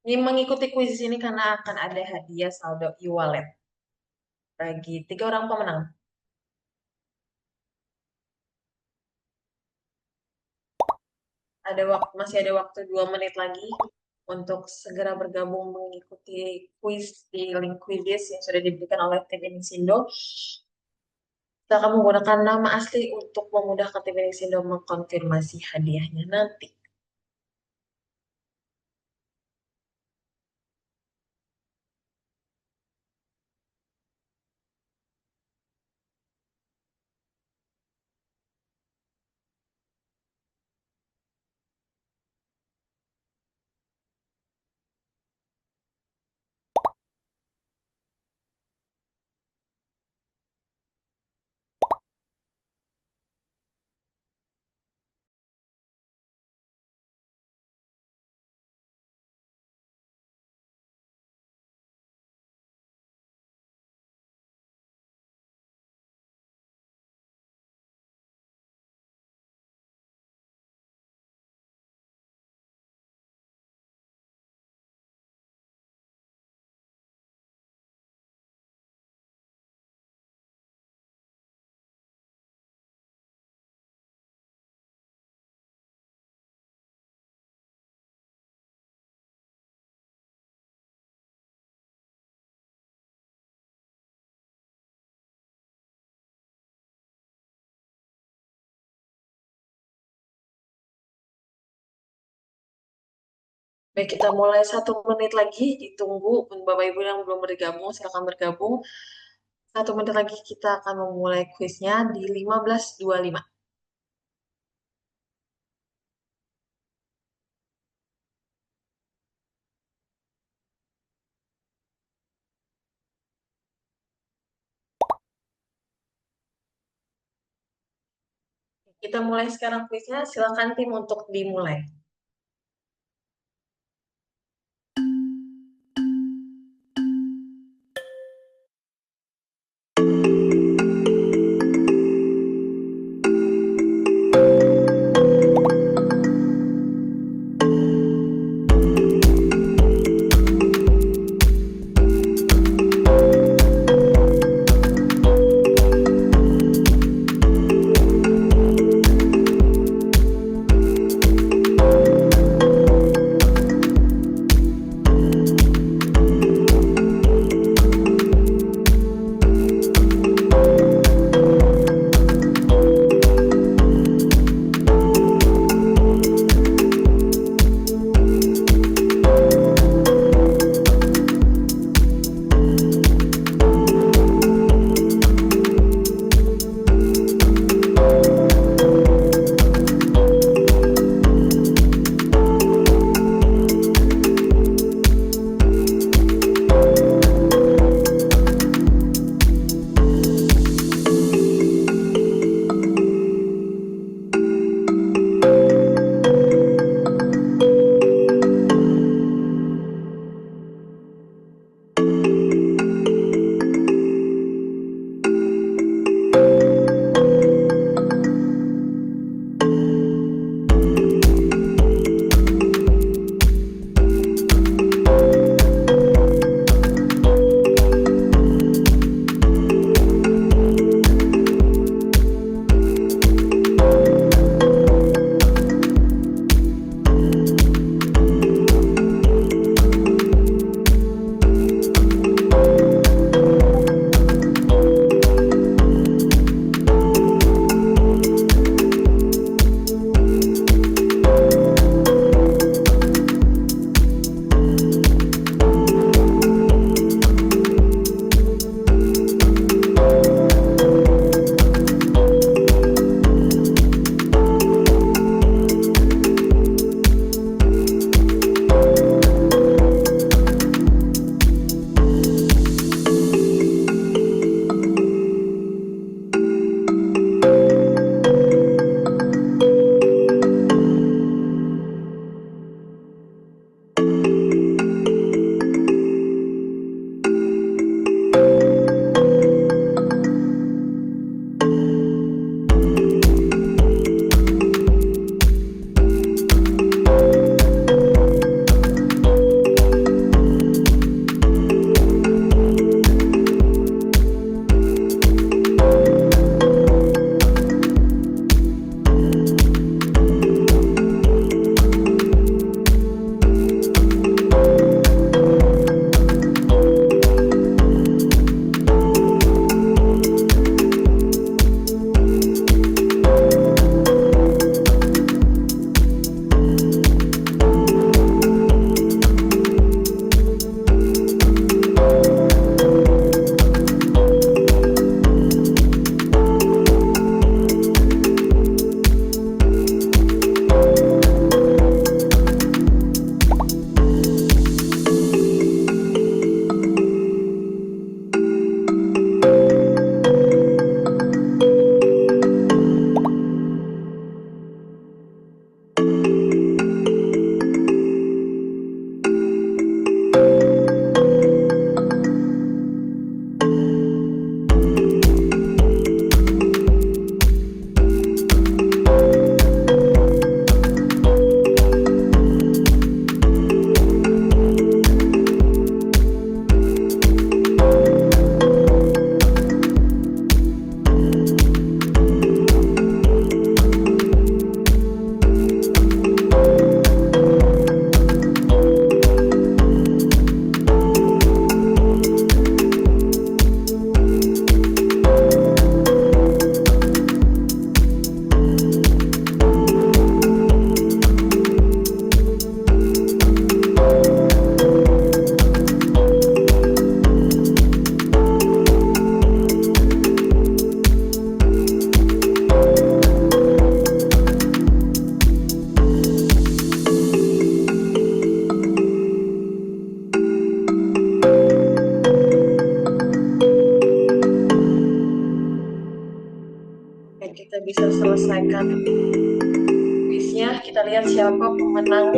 Speaker 1: mengikuti kuis ini karena akan ada hadiah saldo e-wallet bagi 3 orang pemenang. Masih ada waktu 2 menit lagi untuk segera bergabung mengikuti kuis di link quizzes yang sudah diberikan oleh tim Insindo. Kita akan menggunakan nama asli untuk memudahkan tim Insindo mengkonfirmasi hadiahnya nanti. Baik, kita mulai 1 menit lagi. Ditunggu Bapak Ibu yang belum bergabung, silakan bergabung. 1 menit lagi kita akan memulai kuisnya di 15.25. Kita mulai sekarang kuisnya, silakan tim untuk dimulai. menyampaikan kuisnya. Kita lihat siapa pemenang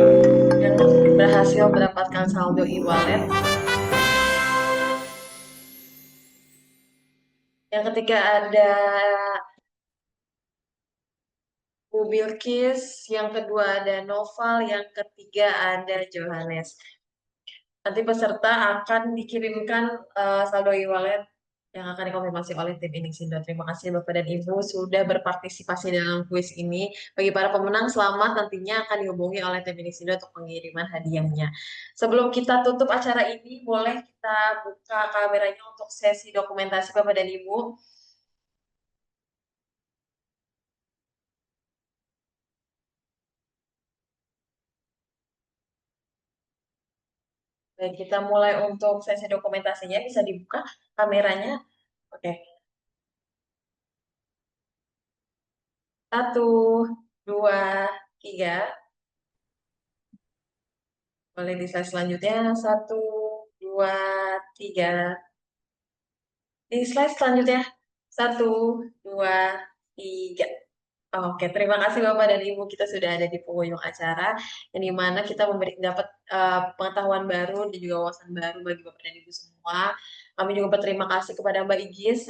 Speaker 1: yang berhasil mendapatkan saldo e-wallet. Yang ketiga ada Bu Bilkis, yang kedua ada Noval, yang ketiga ada Johannes. Nanti peserta akan dikirimkan saldo e-wallet yang akan dikonfirmasi oleh tim Inixindo. Terima kasih Bapak dan Ibu sudah berpartisipasi dalam kuis ini. Bagi para pemenang, selamat, nantinya akan dihubungi oleh tim Inixindo untuk pengiriman hadiahnya. Sebelum kita tutup acara ini, boleh kita buka kameranya untuk sesi dokumentasi Bapak dan Ibu. Baik, kita mulai untuk sesi dokumentasinya. Bisa dibuka kameranya. Oke. 1, 2, 3. Boleh di slide selanjutnya. 1, 2, 3. Di slide selanjutnya. 1, 2, 3. Oke, terima kasih Bapak dan Ibu. Kita sudah ada di penghujung acara, yang dimana kita dapat pengetahuan baru dan juga wawasan baru bagi Bapak dan Ibu semua. Kami juga berterima kasih kepada Mbak Igis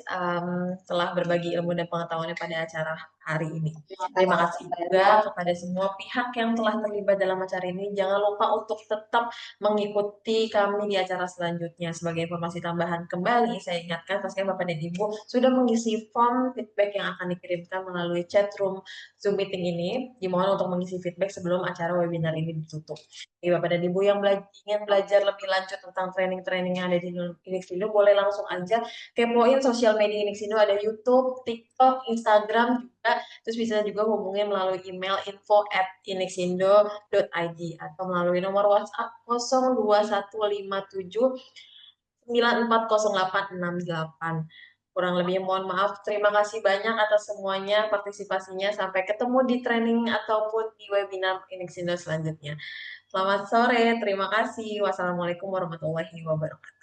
Speaker 1: telah berbagi ilmu dan pengetahuannya pada acara hari ini. Terima kasih juga kepada semua pihak yang telah terlibat dalam acara ini. Jangan lupa untuk tetap mengikuti kami di acara selanjutnya. Sebagai informasi tambahan kembali, saya ingatkan pastinya Bapak dan Ibu sudah mengisi form feedback yang akan dikirimkan melalui chat room Zoom meeting ini. Dimohon untuk mengisi feedback sebelum acara webinar ini ditutup. Jadi Bapak dan Ibu yang ingin belajar lebih lanjut tentang training-training yang ada di Inixindo, boleh langsung aja kepoin sosial media Inixindo, ada YouTube, TikTok, Instagram juga. Terus bisa juga hubungin melalui email info@inixindo.id atau melalui nomor WhatsApp 02157 940868. Kurang lebihnya mohon maaf. Terima kasih banyak atas semuanya partisipasinya. Sampai ketemu di training ataupun di webinar Inixindo selanjutnya. Selamat sore. Terima kasih. Wassalamualaikum warahmatullahi wabarakatuh.